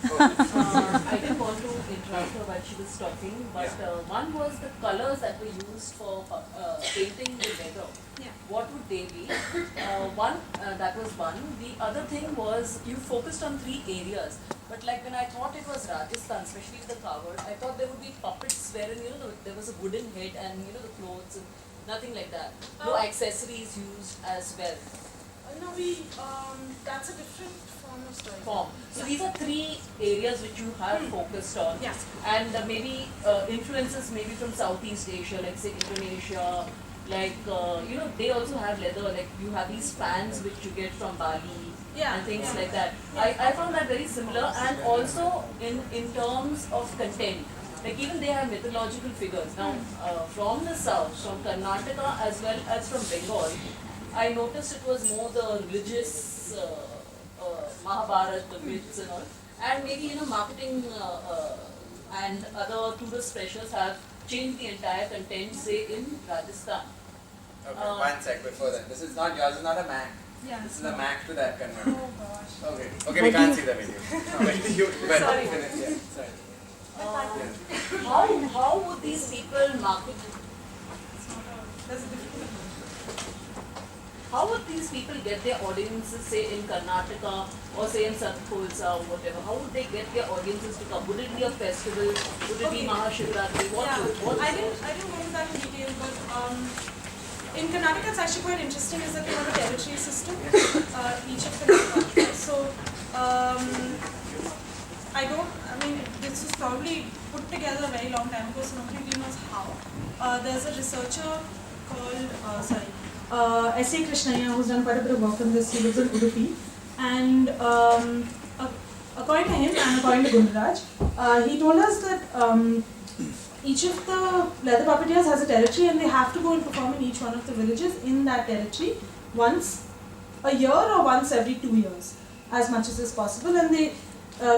I didn't want to interrupt her while she was talking, but one was the colors that were used for painting the leather. Yeah. What would they be? That was one. The other thing was you focused on 3 areas, but like when I thought it was Rajasthan, especially the cover, I thought there would be puppets wherein there was a wooden head and the clothes and nothing like that. No accessories used as well. No, that's a different form of story. So these are 3 areas which you have focused on. Yes. And maybe influences maybe from Southeast Asia, like say Indonesia, like they also have leather, like you have these fans which you get from Bali and things like that. I found that very similar, and also in terms of content. Like even they have mythological figures. Now from the south, from Karnataka as well as from Bengal, I noticed it was more the religious Mahabharata, the myths and all, and maybe marketing and other tourist pressures have changed the entire content, say in Rajasthan. Okay, one sec before that. This is not yours. Is not a Mac. Yeah. This is a Mac to that converter. Oh gosh. Okay, we can't see the video. But Sorry. yeah, sorry. How would these people market? That's a difficult. How would these people get their audiences, say in Karnataka or say in Satpursa or whatever? How would they get their audiences to come? Would it be a festival? Would it be Mahashivratri? I didn't go into that in detail, but in Karnataka it's actually quite interesting is that they have a territory system, each of them. So this was probably put together a very long time ago, so nobody really knows how. There's a researcher called S.A. Krishnaiah, who's done quite a bit of work on this. He lives in Udupi. And according to him and according to Gundaraj, he told us that each of the leather puppeteers has a territory and they have to go and perform in each one of the villages in that territory once a year or once every 2 years, as much as is possible. And they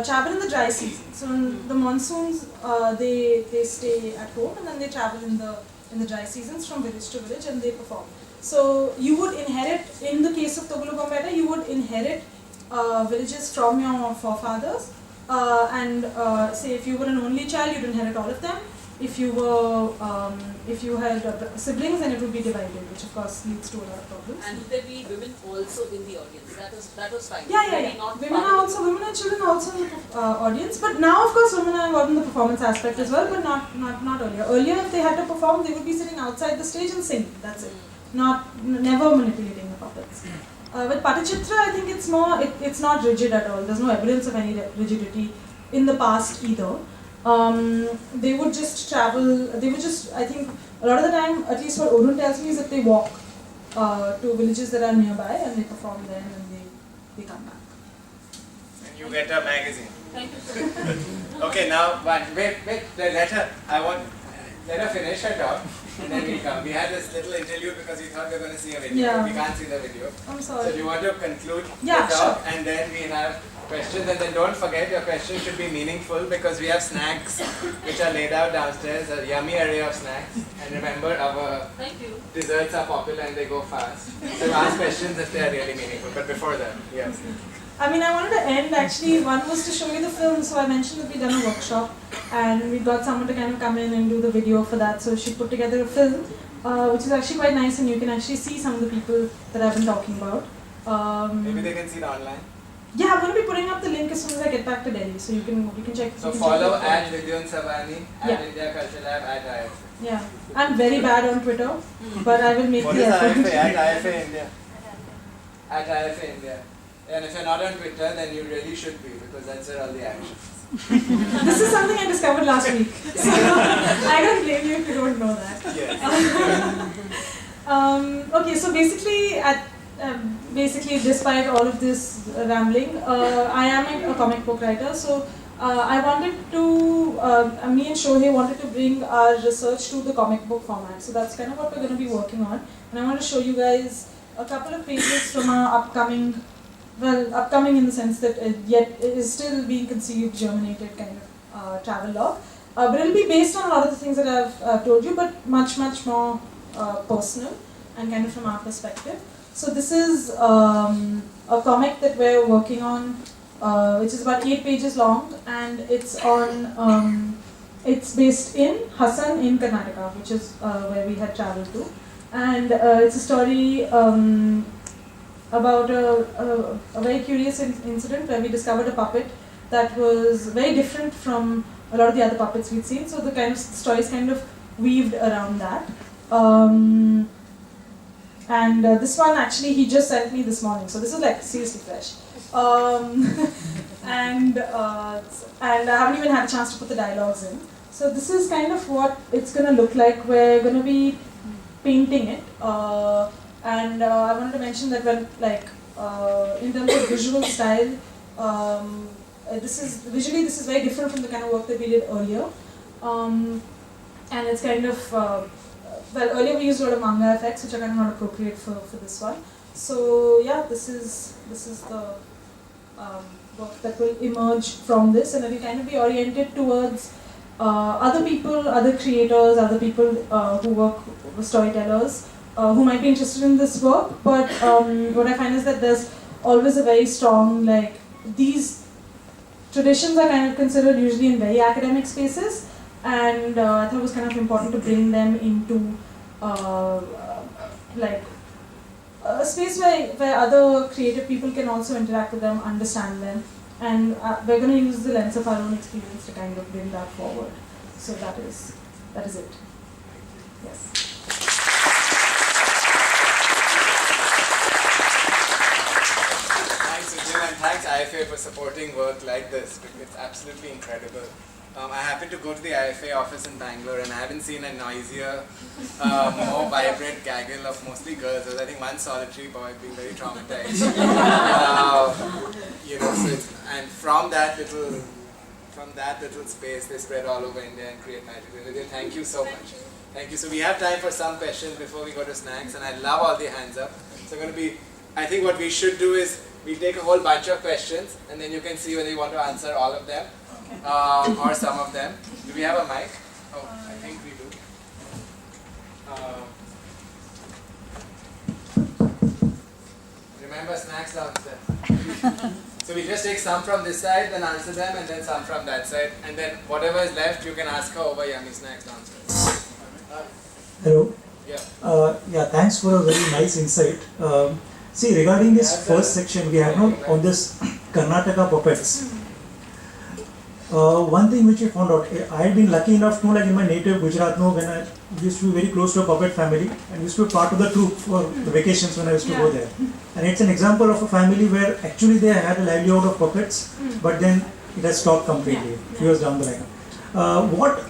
travel in the dry season. So in the monsoons, they stay at home and then they travel in the dry seasons from village to village and they perform. So you would inherit, in the case of Togulu Gombeta, you would inherit villages from your forefathers, and say if you were an only child, you'd inherit all of them. If you were, if you had siblings, then it would be divided, which of course leads to a lot of problems. And would there be women also in the audience? That was fine. Yeah. Not Women and children are also in the audience, but now of course women are involved in the performance aspect as well, but not earlier. Earlier, if they had to perform, they would be sitting outside the stage and singing. That's it. Never manipulating the puppets. With Patachitra, I think it's more, it's not rigid at all. There's no evidence of any rigidity in the past either. They would just travel, I think, a lot of the time, at least what Orun tells me, is that they walk to villages that are nearby and they perform there and they come back. And you get a magazine. Thank you so much. Okay, now, wait, let her finish her talk and then we'll come. We had this little interlude because we thought we were going to see a video, Yeah. but we can't see the video. I'm So sorry. do you want to conclude Yeah, the talk sure. and then we have questions, and then don't forget your questions should be meaningful because we have snacks which are laid out downstairs, a yummy array of snacks, and remember our Thank you. desserts are popular and they go fast. So ask questions if they are really meaningful, but before that, yes. I mean, I wanted to end actually, one was to show you the film, so I mentioned that we'd done a workshop and we got someone to kind of come in and do the video for that, so she put together a film, which is actually quite nice and you can actually see some of the people that I've been talking about. Maybe they can see it online. Yeah, I'm going to be putting up the link as soon as I get back to Delhi, so you can check. So you can follow check it at out. Vidyun Savani, at Yeah. India Culture Lab, at IFA. Yeah, I'm very bad on Twitter, but I will make What the is effort. IFA? At IFA India. At IFA India. And if you're not on Twitter, then you really should be because that's where all the action is. This is something I discovered last week, so I don't blame you if you don't know that. Yes. Okay, so basically, despite all of this rambling, I am a comic book writer. So I wanted to, me and Shohei wanted to bring our research to the comic book format. So that's kind of what we're going to be working on. And I want to show you guys a couple of pages from our upcoming in the sense that it is still being conceived, germinated kind of travel log. But it'll be based on a lot of the things that I've told you, but much more personal and kind of from our perspective. So this is a comic that we're working on, which is about 8 pages long, and it's on, it's based in Hassan in Karnataka, which is where we had traveled to. And it's a story about a very curious incident where we discovered a puppet that was very different from a lot of the other puppets we'd seen. So the kind of stories kind of weaved around that. And this one actually he just sent me this morning, so this is like seriously fresh. And I haven't even had a chance to put the dialogues in. So this is kind of what it's going to look like. We're going to be painting it. And I wanted to mention that when, in terms of visual style, this is very different from the kind of work that we did earlier. And it's kind of, earlier we used a lot of manga effects, which are kind of not appropriate for this one. So yeah, this is the work that will emerge from this, and it will kind of be oriented towards other people, other creators, other people who work with storytellers, who might be interested in this work, but what I find is that there's always a very strong, these traditions are kind of considered usually in very academic spaces, and I thought it was kind of important to bring them into a space where other creative people can also interact with them, understand them, and we're going to use the lens of our own experience to kind of bring that forward. So that is it. Yes. Thanks, Vijay, and thanks IFA for supporting work like this because it's absolutely incredible. I happened to go to the IFA office in Bangalore, and I haven't seen a noisier, more vibrant gaggle of mostly girls. There was, I think, one solitary boy being very traumatized. And from that little space, they spread all over India and create magic. Vidya, thank you so much. Thank you. So we have time for some questions before we go to snacks, and I love all the hands up. So I think what we should do is we'll take a whole bunch of questions, and then you can see whether you want to answer all of them or some of them. Do we have a mic? Oh, I think we do. Remember, snacks downstairs. So we just take some from this side, then answer them, and then some from that side, and then whatever is left, you can ask her over Yummy Snacks downstairs. Hello. Yeah. Thanks for a very nice insight. See, regarding this first section, we have on this Karnataka puppets. One thing which I found out, I had been lucky enough to, like in my native Gujarat, when I used to be very close to a puppet family and used to be part of the troupe for the vacations when I used to go there. And it's an example of a family where actually they had a livelihood of puppets, but then it has stopped completely, few years down the line. What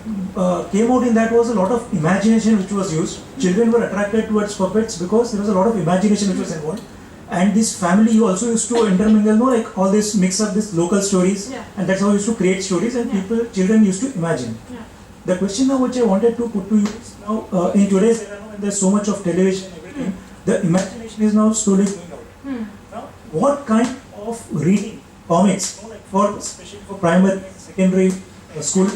came out in that was a lot of imagination which was used. Children were attracted towards puppets because there was a lot of imagination which was involved. And this family also used to intermingle, like all this, mix up these local stories, and that's how we used to create stories, and children used to imagine. The question now which I wanted to put to you is now, in today's era, when there's so much of television and everything, the imagination is now slowly going out. Now, what kind of reading comics, especially for primary, secondary school?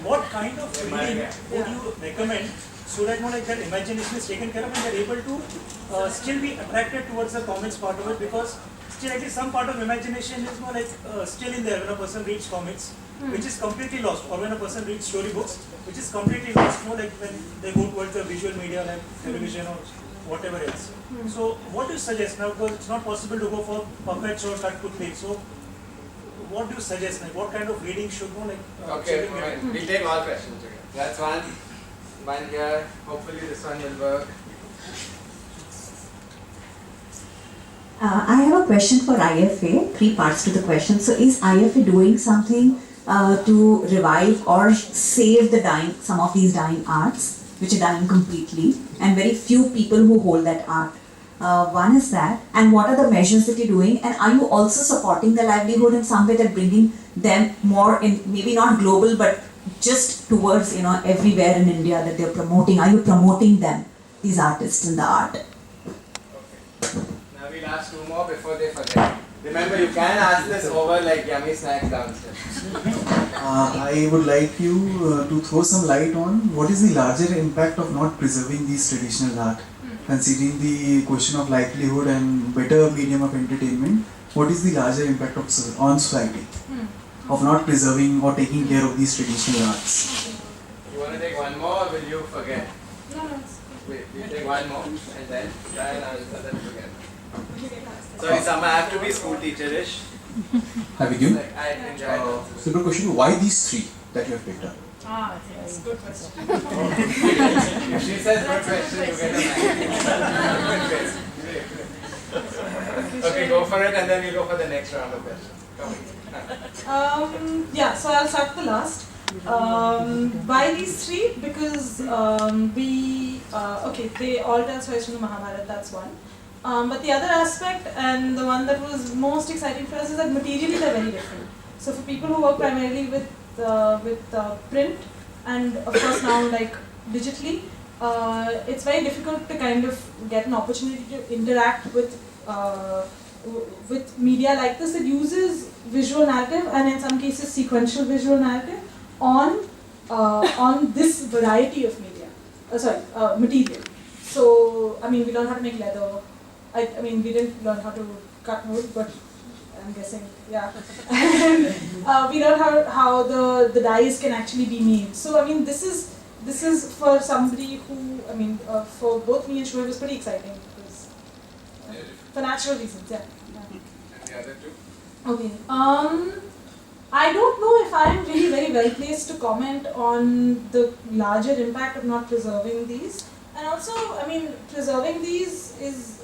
What kind of reading would you recommend so that that imagination is taken care of and they're able to still be attracted towards the comics part of it, because still at least some part of imagination is still in there when a person reads comics, which is completely lost, or when a person reads storybooks, which is completely lost, like when they go towards the visual media like television or whatever else. So what do you suggest now, because it's not possible to go for puppets or cut toothpaste, so what do you suggest, what kind of reading should okay, right. We'll take all questions together. That's one here, hopefully this one will work. I have a question for IFA, 3 parts to the question. So is IFA doing something to revive or save some of these dying arts, which are dying completely, and very few people who hold that art? One is that, and what are the measures that you're doing, and are you also supporting the livelihood in some way, that bringing them more in, maybe not global, but just towards, everywhere in India that they're promoting? Are you promoting them, these artists and the art? Okay. Now we'll ask 2 more before they forget. Remember, you can ask this over like Yummy Snacks downstairs. I would like you to throw some light on what is the larger impact of not preserving these traditional art. Considering the question of livelihood and better medium of entertainment, what is the larger impact on society of not preserving or taking care of these traditional arts? You want to take one more, or will you forget? No. Wait, we'll take one more and then try and answer them together. Sorry, Sama, I have to be school teacher-ish. Have you? Like, I enjoy it. Simple question: why these 3 that you have picked up? Yes, good question. If she says good question, you get a mic. Okay, go for it, and then we'll go for the next round of questions. So I'll start with the last. Why these 3? Because they all tell stories from the Mahabharata, that's one. But the other aspect, and the one that was most exciting for us, is that materially they're very different. So for people who work primarily with print, and of course now digitally, it's very difficult to kind of get an opportunity to interact with media like this that uses visual narrative, and in some cases sequential visual narrative on this variety of material. So we learned how to make leather. We didn't learn how to cut wood, but I'm guessing, yeah. We learned how the dyes can actually be made. So this is for somebody who, for both me and Shoaib, it was pretty exciting because for natural reasons, yeah. And the other 2? Okay. I don't know if I am really very well placed to comment on the larger impact of not preserving these. And also, I mean, preserving these is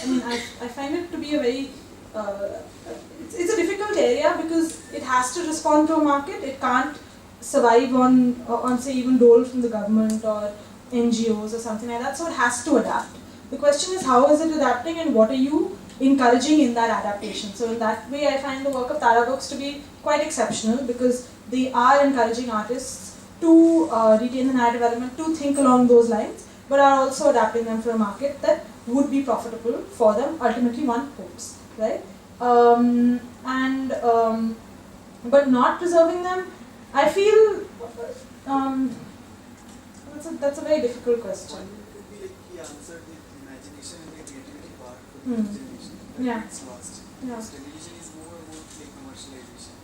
I mean, I find it to be a very, it's a difficult area because it has to respond to a market. It can't survive on say even dole from the government or NGOs or something like that. So it has to adapt. The question is, how is it adapting and what are you encouraging in that adaptation? So in that way, I find the work of Tara Books to be quite exceptional because they are encouraging artists to retain the narrative element, to think along those lines, but are also adapting them for a market that would be profitable for them. Ultimately, one hopes, right? But not preserving them, I feel that's a very difficult question. Could be like he answered the imagination and the creativity part for the Hmm. generation. Yeah. It's lost. Yeah. Television is more about like commercialization.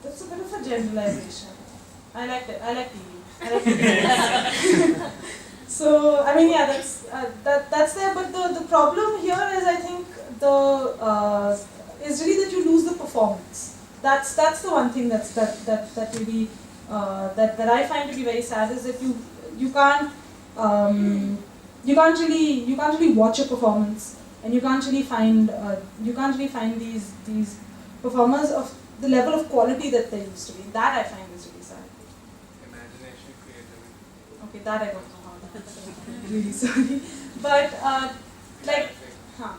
That's a bit of a generalization. I like it. I like TV. I like TV. So I mean, yeah, that's there. But the problem here is, I think, is really that you lose the performance. That's the one thing that really that I find to be very sad, is that you can't really watch a performance, and you can't really find these performers of the level of quality that there used to be. That I find is really sad. Imagination, creativity. Okay, that I don't know how. I'm really sorry, but like, huh,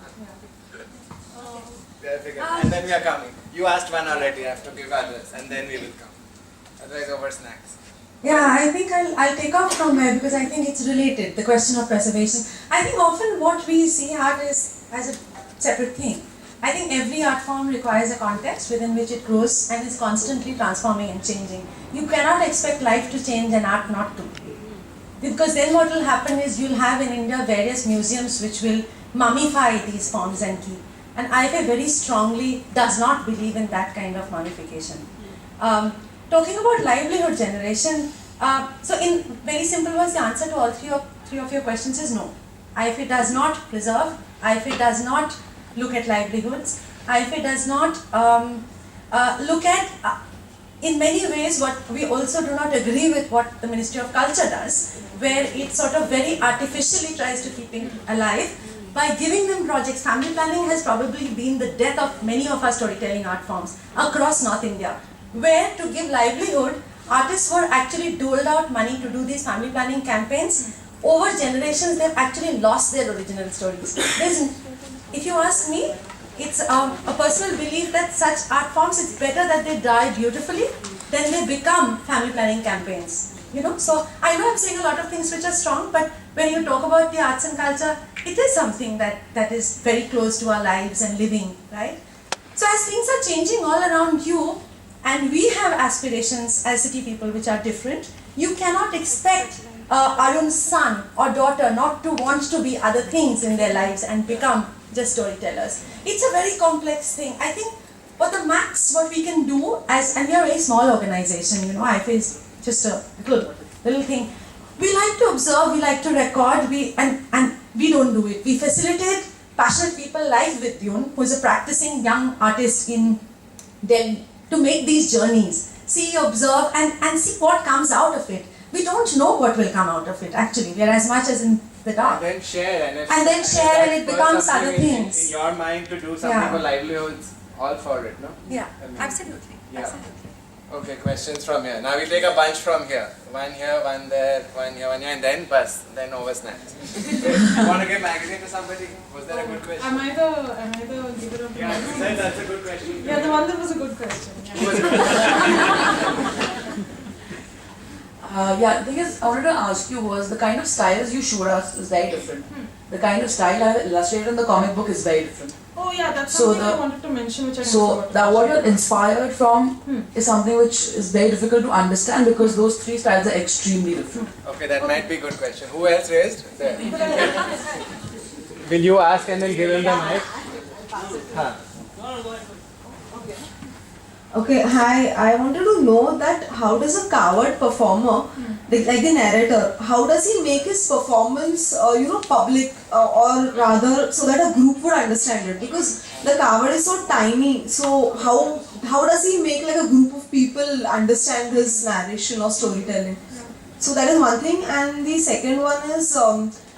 yeah. And then we are coming. You asked one already. I have to give others, and then we will come. Otherwise, over snacks. Yeah, I think I'll take off from there because I think it's related, the question of preservation. I think often what we see art is as a separate thing. I think every art form requires a context within which it grows and is constantly transforming and changing. You cannot expect life to change and art not to. Because then what will happen is you'll have in India various museums which will mummify these forms and keep. And IFA very strongly does not believe in that kind of mummification. Talking about livelihood generation, so in very simple words, the answer to all three of your questions is no. IFA does not preserve, IFA does not look at livelihoods, IFA does not look at, in many ways, what we also do not agree with what the Ministry of Culture does, where it sort of very artificially tries to keep it alive by giving them projects. Family planning has probably been the death of many of our storytelling art forms across North India, where to give livelihood, artists were actually doled out money to do these family planning campaigns. Over generations, they've actually lost their original stories. If you ask me, it's a personal belief that such art forms, it's better that they die beautifully than they become family planning campaigns. You know, so I know I'm saying a lot of things which are strong, but when you talk about the arts and culture, it is something that is very close to our lives and living, right? So as things are changing all around you, and we have aspirations as city people which are different, you cannot expect Arun's son or daughter not to want to be other things in their lives and become just storytellers. It's a very complex thing. I think what we can do and we are a very small organization, you know, IFA is just a little thing. We like to observe, we like to record, and we don't do it. We facilitate passionate people like Vidyun, who is a practicing young artist in Delhi, to make these journeys, see, observe, and see what comes out of it. We don't know what will come out of it, actually. We are as much as in the dark. And then share, and it becomes other things. In your mind to do something for livelihoods, all for it, no? Yeah, I mean, absolutely. yeah. Absolutely. Okay, questions from here. Now we'll take a bunch from here. One here, one there, one here, and then bus, then over snacks. You want to give magazine to somebody? Was that a good question? Am I the giver of the Yeah, magazine? you said that's a good question. Yeah, the one that was a good question. Yeah. Who was it? The thing is, I wanted to ask you was the kind of styles you showed us is very different. The kind of style I illustrated in the comic book is very different. Oh yeah, that's So something I wanted to mention, which I So forgot. that what you're inspired from is something which is very difficult to understand because those three styles are extremely different. Okay, that might be a good question. Who else raised? There. Will you ask and then give him the mic? Huh. Okay, hi. I wanted to know that how does a coward performer, like the narrator, how does he make his performance, public, or rather so that a group would understand it? Because the coward is so tiny. So how does he make like a group of people understand his narration or storytelling? So that is one thing, and the second one is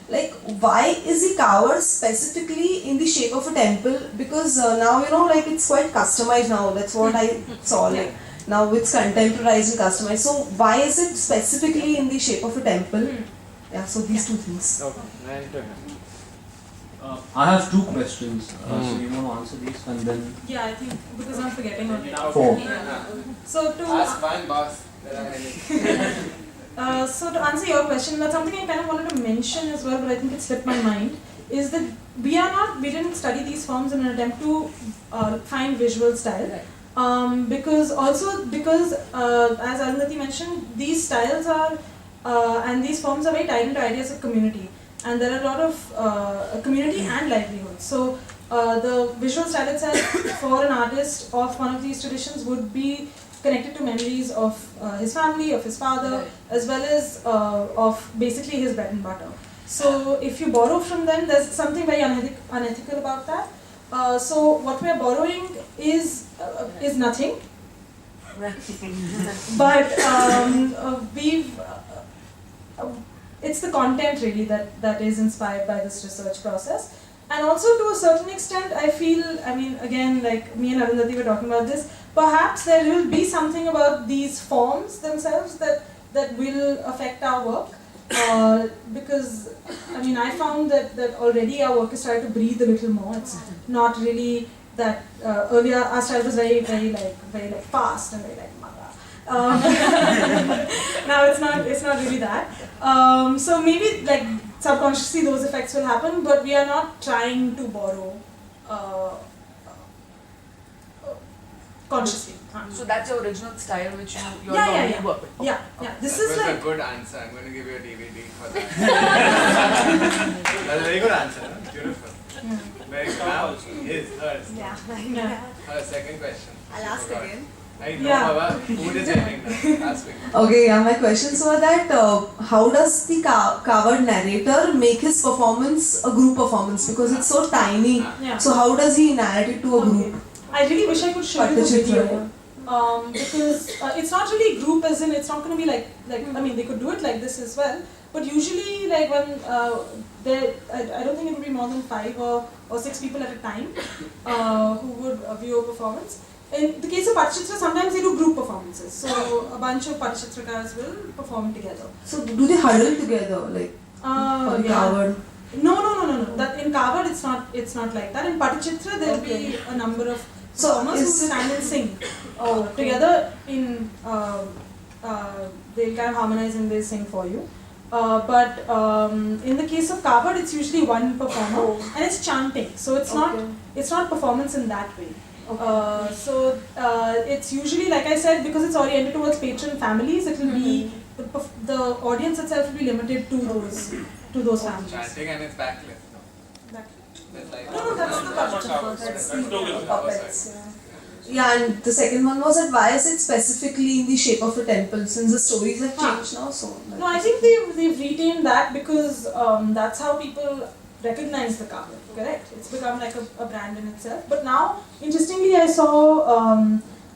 like, why is the coward specifically in the shape of a temple? Because now like it's quite customized now. That's what I saw. Like now it's contemporized and customized. So why is it specifically in the shape of a temple? Yeah. So these two things. Okay. I have 2 questions. So you want to answer these and then. Yeah, I think because I'm forgetting already. 4. Yeah. So to Ask one, boss. There are many. So to answer your question, that's something I kind of wanted to mention as well, but I think it slipped my mind, is that we didn't study these forms in an attempt to find visual style. Because as Arundhati mentioned, these styles are and these forms are very tied into ideas of community, and there are a lot of community and livelihood. So the visual style itself for an artist of one of these traditions would be connected to memories of his family, of his father, as well as of basically his bread and butter. So if you borrow from them, there's something very unethical about that. So what we are borrowing is nothing. But it's the content really that is inspired by this research process. And also to a certain extent, I feel, I mean, again, like me and Arundhati were talking about this, perhaps there will be something about these forms themselves that will affect our work. Because, I mean, I found that already our work is trying to breathe a little more. It's not really that, earlier our style was very fast and very like, now it's not really that. So maybe like subconsciously those effects will happen, but we are not trying to borrow consciously. So that's your original style which you're yeah. work with. Yeah. This That is was like a good answer. I'm going to give you a DVD for that. That's a very good answer. Huh? Beautiful. Very good. Now, hers. Her second question. I'll ask again. I know, Baba. Food is ending. Ask me. Okay, my questions were that how does the coward narrator make his performance a group performance, because it's so tiny. So how does he narrate it to a group? I really wish I could show you the video. Because it's not really group as in, it's not going to be like I mean they could do it like this as well, but usually like when I don't think it would be more than 5 or 6 people at a time who would view a performance. In the case of Patachitra, sometimes they do group performances, so a bunch of Patachitrakas will perform together. So do they huddle together like for coward? No. That in Kavod it's not like that. In Patachitra there will be a number of performers who stand and sing together in they'll kind of harmonize and they'll sing for you. But in the case of Kavod it's usually one performer and it's chanting, so it's not performance in that way. So it's usually, like I said, because it's oriented towards patron families, it will be the audience itself will be limited to those families. Chanting and it's backlit. No, that's the puppets. Yeah, and the second one was that why is it specifically in the shape of a temple, since the stories have changed now? So no, I think they've retained that because that's how people recognize the Kavod, correct? It's become like a brand in itself. But now, interestingly, I saw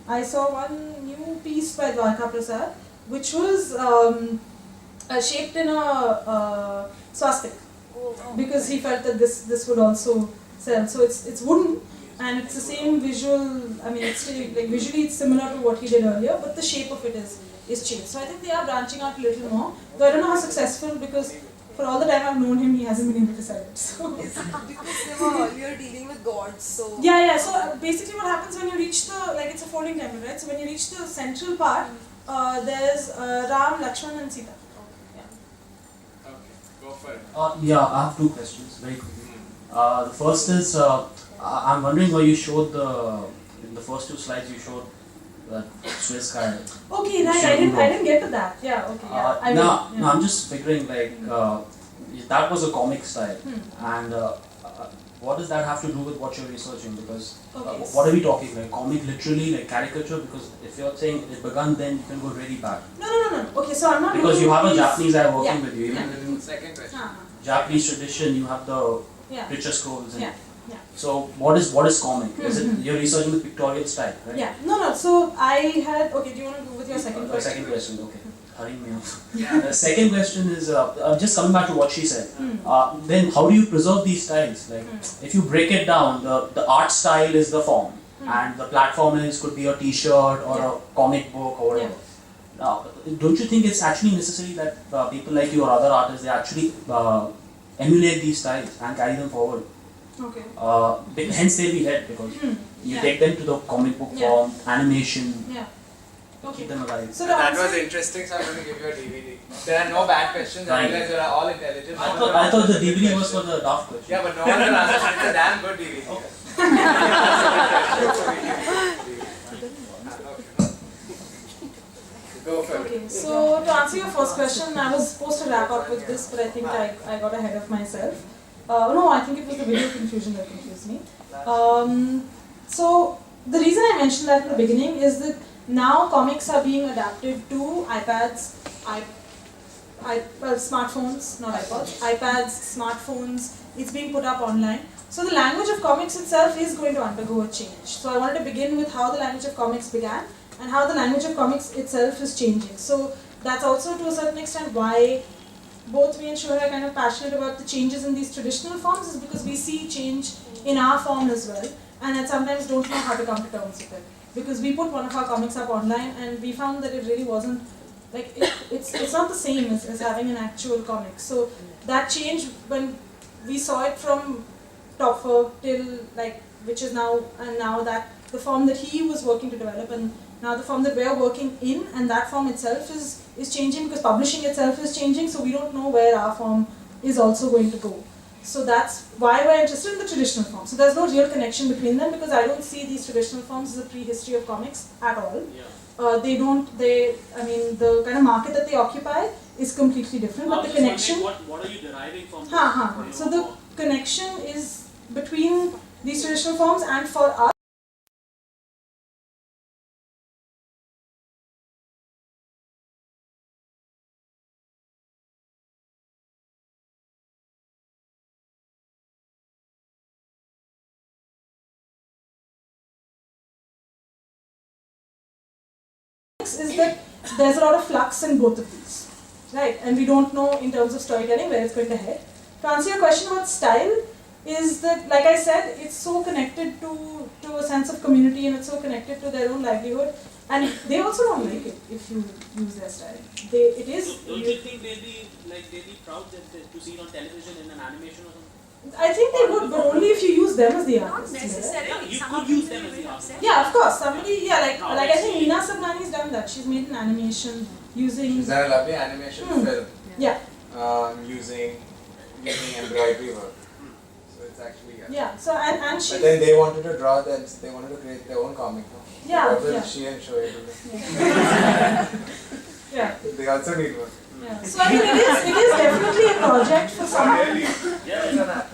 one new piece by Dwarka Prasad, which was shaped in a swastika, because he felt that this would also sell. So it's wooden and it's the same visual. I mean, it's still like visually it's similar to what he did earlier, but the shape of it is changed. So I think they are branching out a little more. Though I don't know how successful, because for all the time I've known him, he hasn't been able to sell it. So. because they were earlier dealing with gods, so Yeah. So basically, what happens when you reach it's a folding temple, right? So when you reach the central part, there's Ram, Lakshman, and Sita. Okay, go for it. Yeah, I have 2 questions, very quickly. The first is, I'm wondering why you showed in the first 2 slides you showed that Swiss guy. Okay, right. I didn't get to that. Yeah. Okay. Yeah. No, I'm just figuring like that was a comic style, and what does that have to do with what you're researching? Because what are we talking, like comic literally, like caricature? Because if you're saying it began then, you can go really back. No. Okay, so I'm not. Because you have a Japanese guy working with you. Even Second question. Japanese tradition, you have the picture scrolls. And so what is comic? Is it you're researching the pictorial style, right? Yeah. No. So I had. Okay. Do you want to go with your second question? Second question. Okay. hurrying me up. The second question is just coming back to what she said. Then how do you preserve these styles? Like if you break it down, the art style is the form, and the platform could be a T-shirt or a comic book or whatever. Now, don't you think it's actually necessary that people like you or other artists, they actually emulate these styles and carry them forward? Okay. Hence they'll be hit because you take them to the comic book form, animation, keep them alive. So that was interesting, so I'm going to give you a DVD. There are no bad questions, I realize you are all intelligent. I thought the DVD was for the daft questions. Yeah, but no one will answer. It's a damn good DVD. Okay. Go for it. Okay, so to answer your first question, I was supposed to wrap up with this, but I think I got ahead of myself. No, I think it was the video confusion that confused me. So the reason I mentioned that in the beginning is that now comics are being adapted to iPads, smartphones, not iPods, iPads, smartphones. It's being put up online. So the language of comics itself is going to undergo a change. So I wanted to begin with how the language of comics began and how the language of comics itself is changing. So that's also to a certain extent why both me and Shohra are kind of passionate about the changes in these traditional forms, is because we see change in our form as well, and I sometimes don't know how to come to terms with it. Because we put one of our comics up online and we found that it really wasn't, like, it's not the same as having an actual comic. So that change, when we saw it from Topfer till, like, which is now, and now that the form that he was working to develop, and now the form that we're working in, and that form itself is changing because publishing itself is changing, so we don't know where our form is also going to go. So that's why we're interested in the traditional form. So there's no real connection between them because I don't see these traditional forms as a prehistory of comics at all. I mean, the kind of market that they occupy is completely different, but the connection... What are you deriving from this? So the connection is between these traditional forms and for us, is that there's a lot of flux in both of these, right? And we don't know in terms of storytelling where it's going to head. To answer your question about style, is that, like I said, it's so connected to a sense of community and it's so connected to their own livelihood, and they also don't like it if you use their style. Don't you think they'd be proud to see it on television in an animation or something? I think they would, but only if you use them as the artists. Not necessarily. Yeah, you could use them as the artists. Yeah, of course. Somebody, like I think Meena Sablani's done that. She's made an animation using. Is that a lovely animation film? Yeah. Using embroidery work. So it's actually Yeah. So and she. But then they wanted to draw them. They wanted to create their own comic. No? Yeah. What will she and Shoaib do? Yeah. They also need work. Yeah. So I mean, it is definitely a project for someone. Yeah.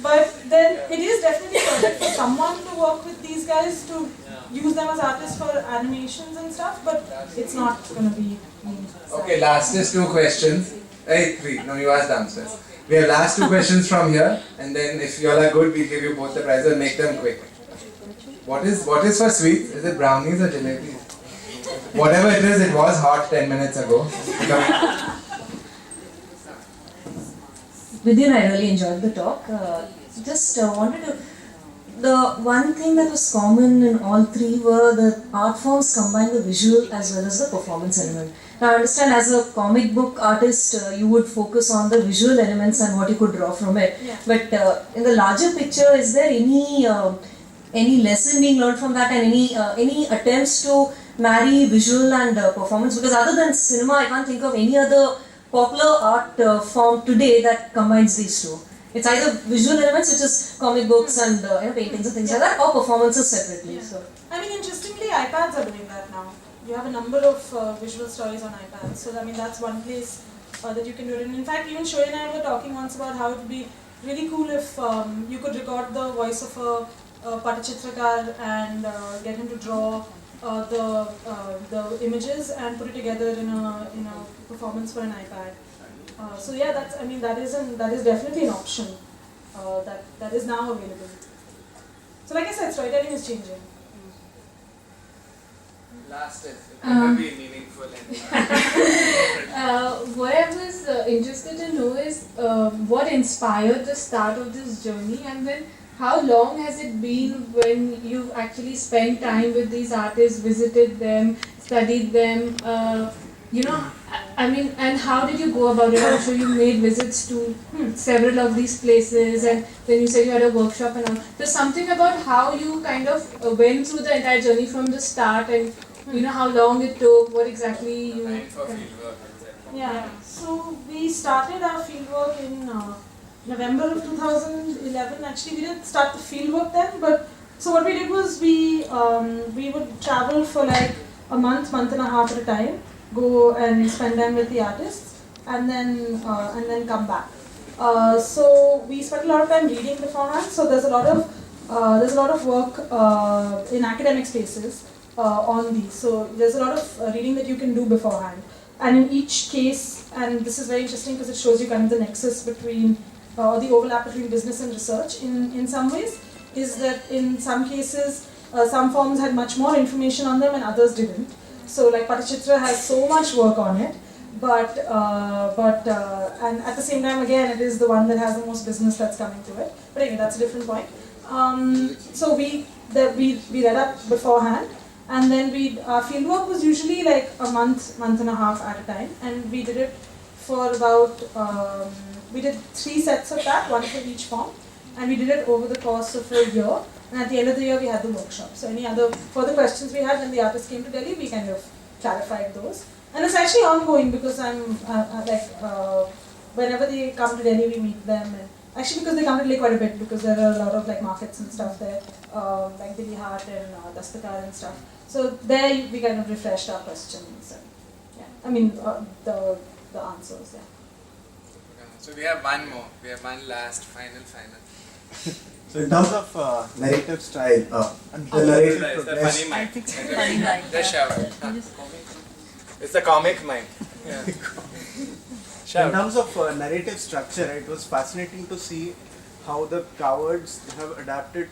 But then it is definitely a project for someone to work with these guys to use them as artists for animations and stuff. But it's not going to be me. Okay, last is 2 questions. Hey, 3. No, you asked downstairs. We have last 2 questions from here, and then if you all are good, we'll give you both the prizes and make them quick. What is for sweets? Is it brownies or jalebis? Whatever it is, it was hot 10 minutes ago. Vidyan, I really enjoyed the talk. Just wanted to... The one thing that was common in all 3 were the art forms combine the visual as well as the performance element. Now I understand as a comic book artist, you would focus on the visual elements and what you could draw from it. Yeah. But in the larger picture, is there any lesson being learned from that, and any attempts to marry visual and performance? Because other than cinema, I can't think of any other popular art form today that combines these two. It's either visual elements, which is comic books and paintings and things like that, or performances separately. Yeah. So. I mean, interestingly, iPads are doing that now. You have a number of visual stories on iPads. So I mean, that's one place that you can do it. And in fact, even Shoy and I were talking once about how it would be really cool if you could record the voice of a Patachitrakar and get him to draw the images and put it together in a performance for an iPad. So yeah, that is definitely an option that is now available. So like I said, storytelling is changing. Last is, it cannot be meaningful and What I was interested to know is what inspired the start of this journey, and then how long has it been when you actually spent time with these artists, visited them, studied them? I mean, and how did you go about it? I'm sure you made visits to several of these places, and then you said you had a workshop and all. There's something about how you kind of went through the entire journey from the start, and how long it took, what exactly you. time for fieldwork. Yeah, so we started our fieldwork in November of 2011. Actually, we didn't start the fieldwork then, but so what we did was we would travel for like a month and a half at a time, go and spend time with the artists, and then come back. So we spent a lot of time reading beforehand. So there's a lot of work in academic spaces on these. So there's a lot of reading that you can do beforehand. And in each case, and this is very interesting because it shows you kind of the nexus between, the overlap between business and research in some ways, is that in some cases, some forms had much more information on them and others didn't. So like Patachitra has so much work on it, but and at the same time, again, it is the one that has the most business that's coming to it. But anyway, that's a different point. So we read up beforehand. And then our fieldwork was usually like a month and a half at a time, and we did it for about, we did 3 sets of that, one for each form, and we did it over the course of a year, and at the end of the year we had the workshop. So any other further questions we had when the artists came to Delhi, we kind of clarified those. And it's actually ongoing because whenever they come to Delhi, we meet them, and actually because they come to Delhi quite a bit because there are a lot of like markets and stuff there, like Delhi Haat and Dastakar and stuff. So there we kind of refreshed our questions and the answers. Yeah. So we have one more. We have one last final. So in terms of narrative style, the narrative It's the progress. funny mind. Just shout. It's the comic mind. Yeah. In terms of narrative structure, it was fascinating to see how the cowards have adapted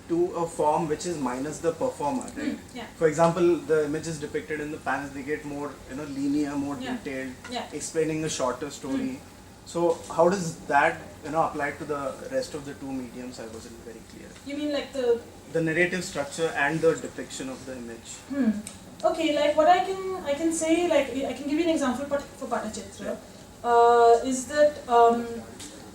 to a form which is minus the performer, right? Yeah. For example, the images depicted in the panels, they get more linear, more detailed, explaining a shorter story. So how does that apply to the rest of the two mediums? I wasn't very clear. You mean like the narrative structure and the depiction of the image? Okay, like what I can say, like I can give you an example for Patachitra, is that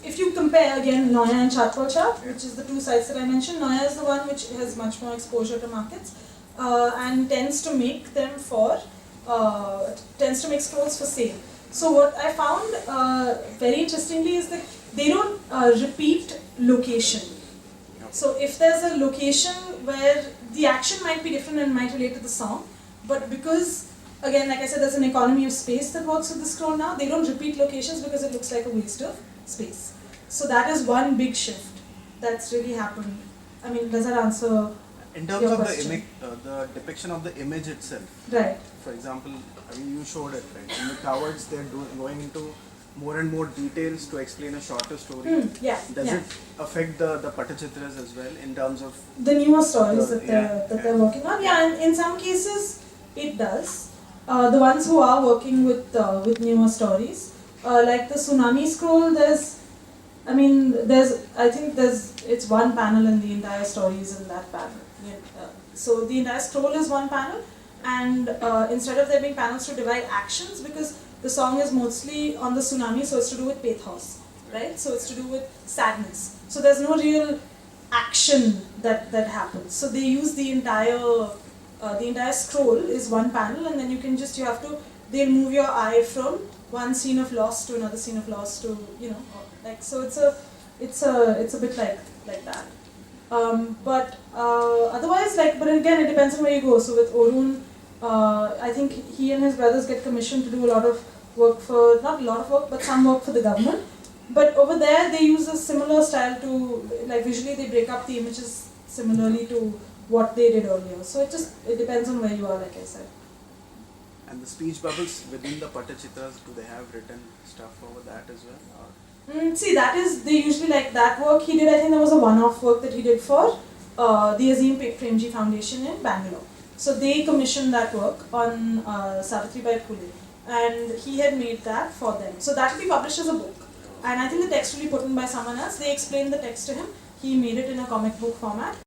if you compare again Noya and Chatpal, which is the two sites that I mentioned, Noya is the one which has much more exposure to markets and tends to make scrolls for sale. So what I found very interestingly is that they don't repeat location. So if there's a location where the action might be different and might relate to the song, but because, again, like I said, there's an economy of space that works with the scroll now, they don't repeat locations because it looks like a waste of space. So that is one big shift that's really happened. I mean, does that answer in terms your of question? the depiction of the image itself? Right. For example, I mean, you showed it, right? In the cowards, they're going into more and more details to explain a shorter story. Does it affect the Patachitras as well in terms of the newer stories that they're working on? Yeah, and in some cases it does. The ones who are working with newer stories, like the Tsunami Scroll, it's one panel and the entire story is in that panel. So the entire scroll is one panel, and instead of there being panels to divide actions, because the song is mostly on the tsunami, so it's to do with pathos, right? So it's to do with sadness. So there's no real action that happens. So they use the entire scroll is one panel, and then they'll move your eye from one scene of loss to another scene of loss to so it's a bit like that. But otherwise, but again, it depends on where you go. So with Orun, I think he and his brothers get commissioned to do a lot of work but some work for the government. But over there, they use a similar style to, visually they break up the images similarly to what they did earlier. So it depends on where you are, like I said. And the speech bubbles within the Patachitras, do they have written stuff over that as well? See, they usually like that work he did. I think there was a one-off work that he did for the Azim Premji Foundation in Bangalore. So they commissioned that work on Savitribai Phule, and he had made that for them. So that will be published as a book. And I think the text will be put in by someone else. They explained the text to him. He made it in a comic book format.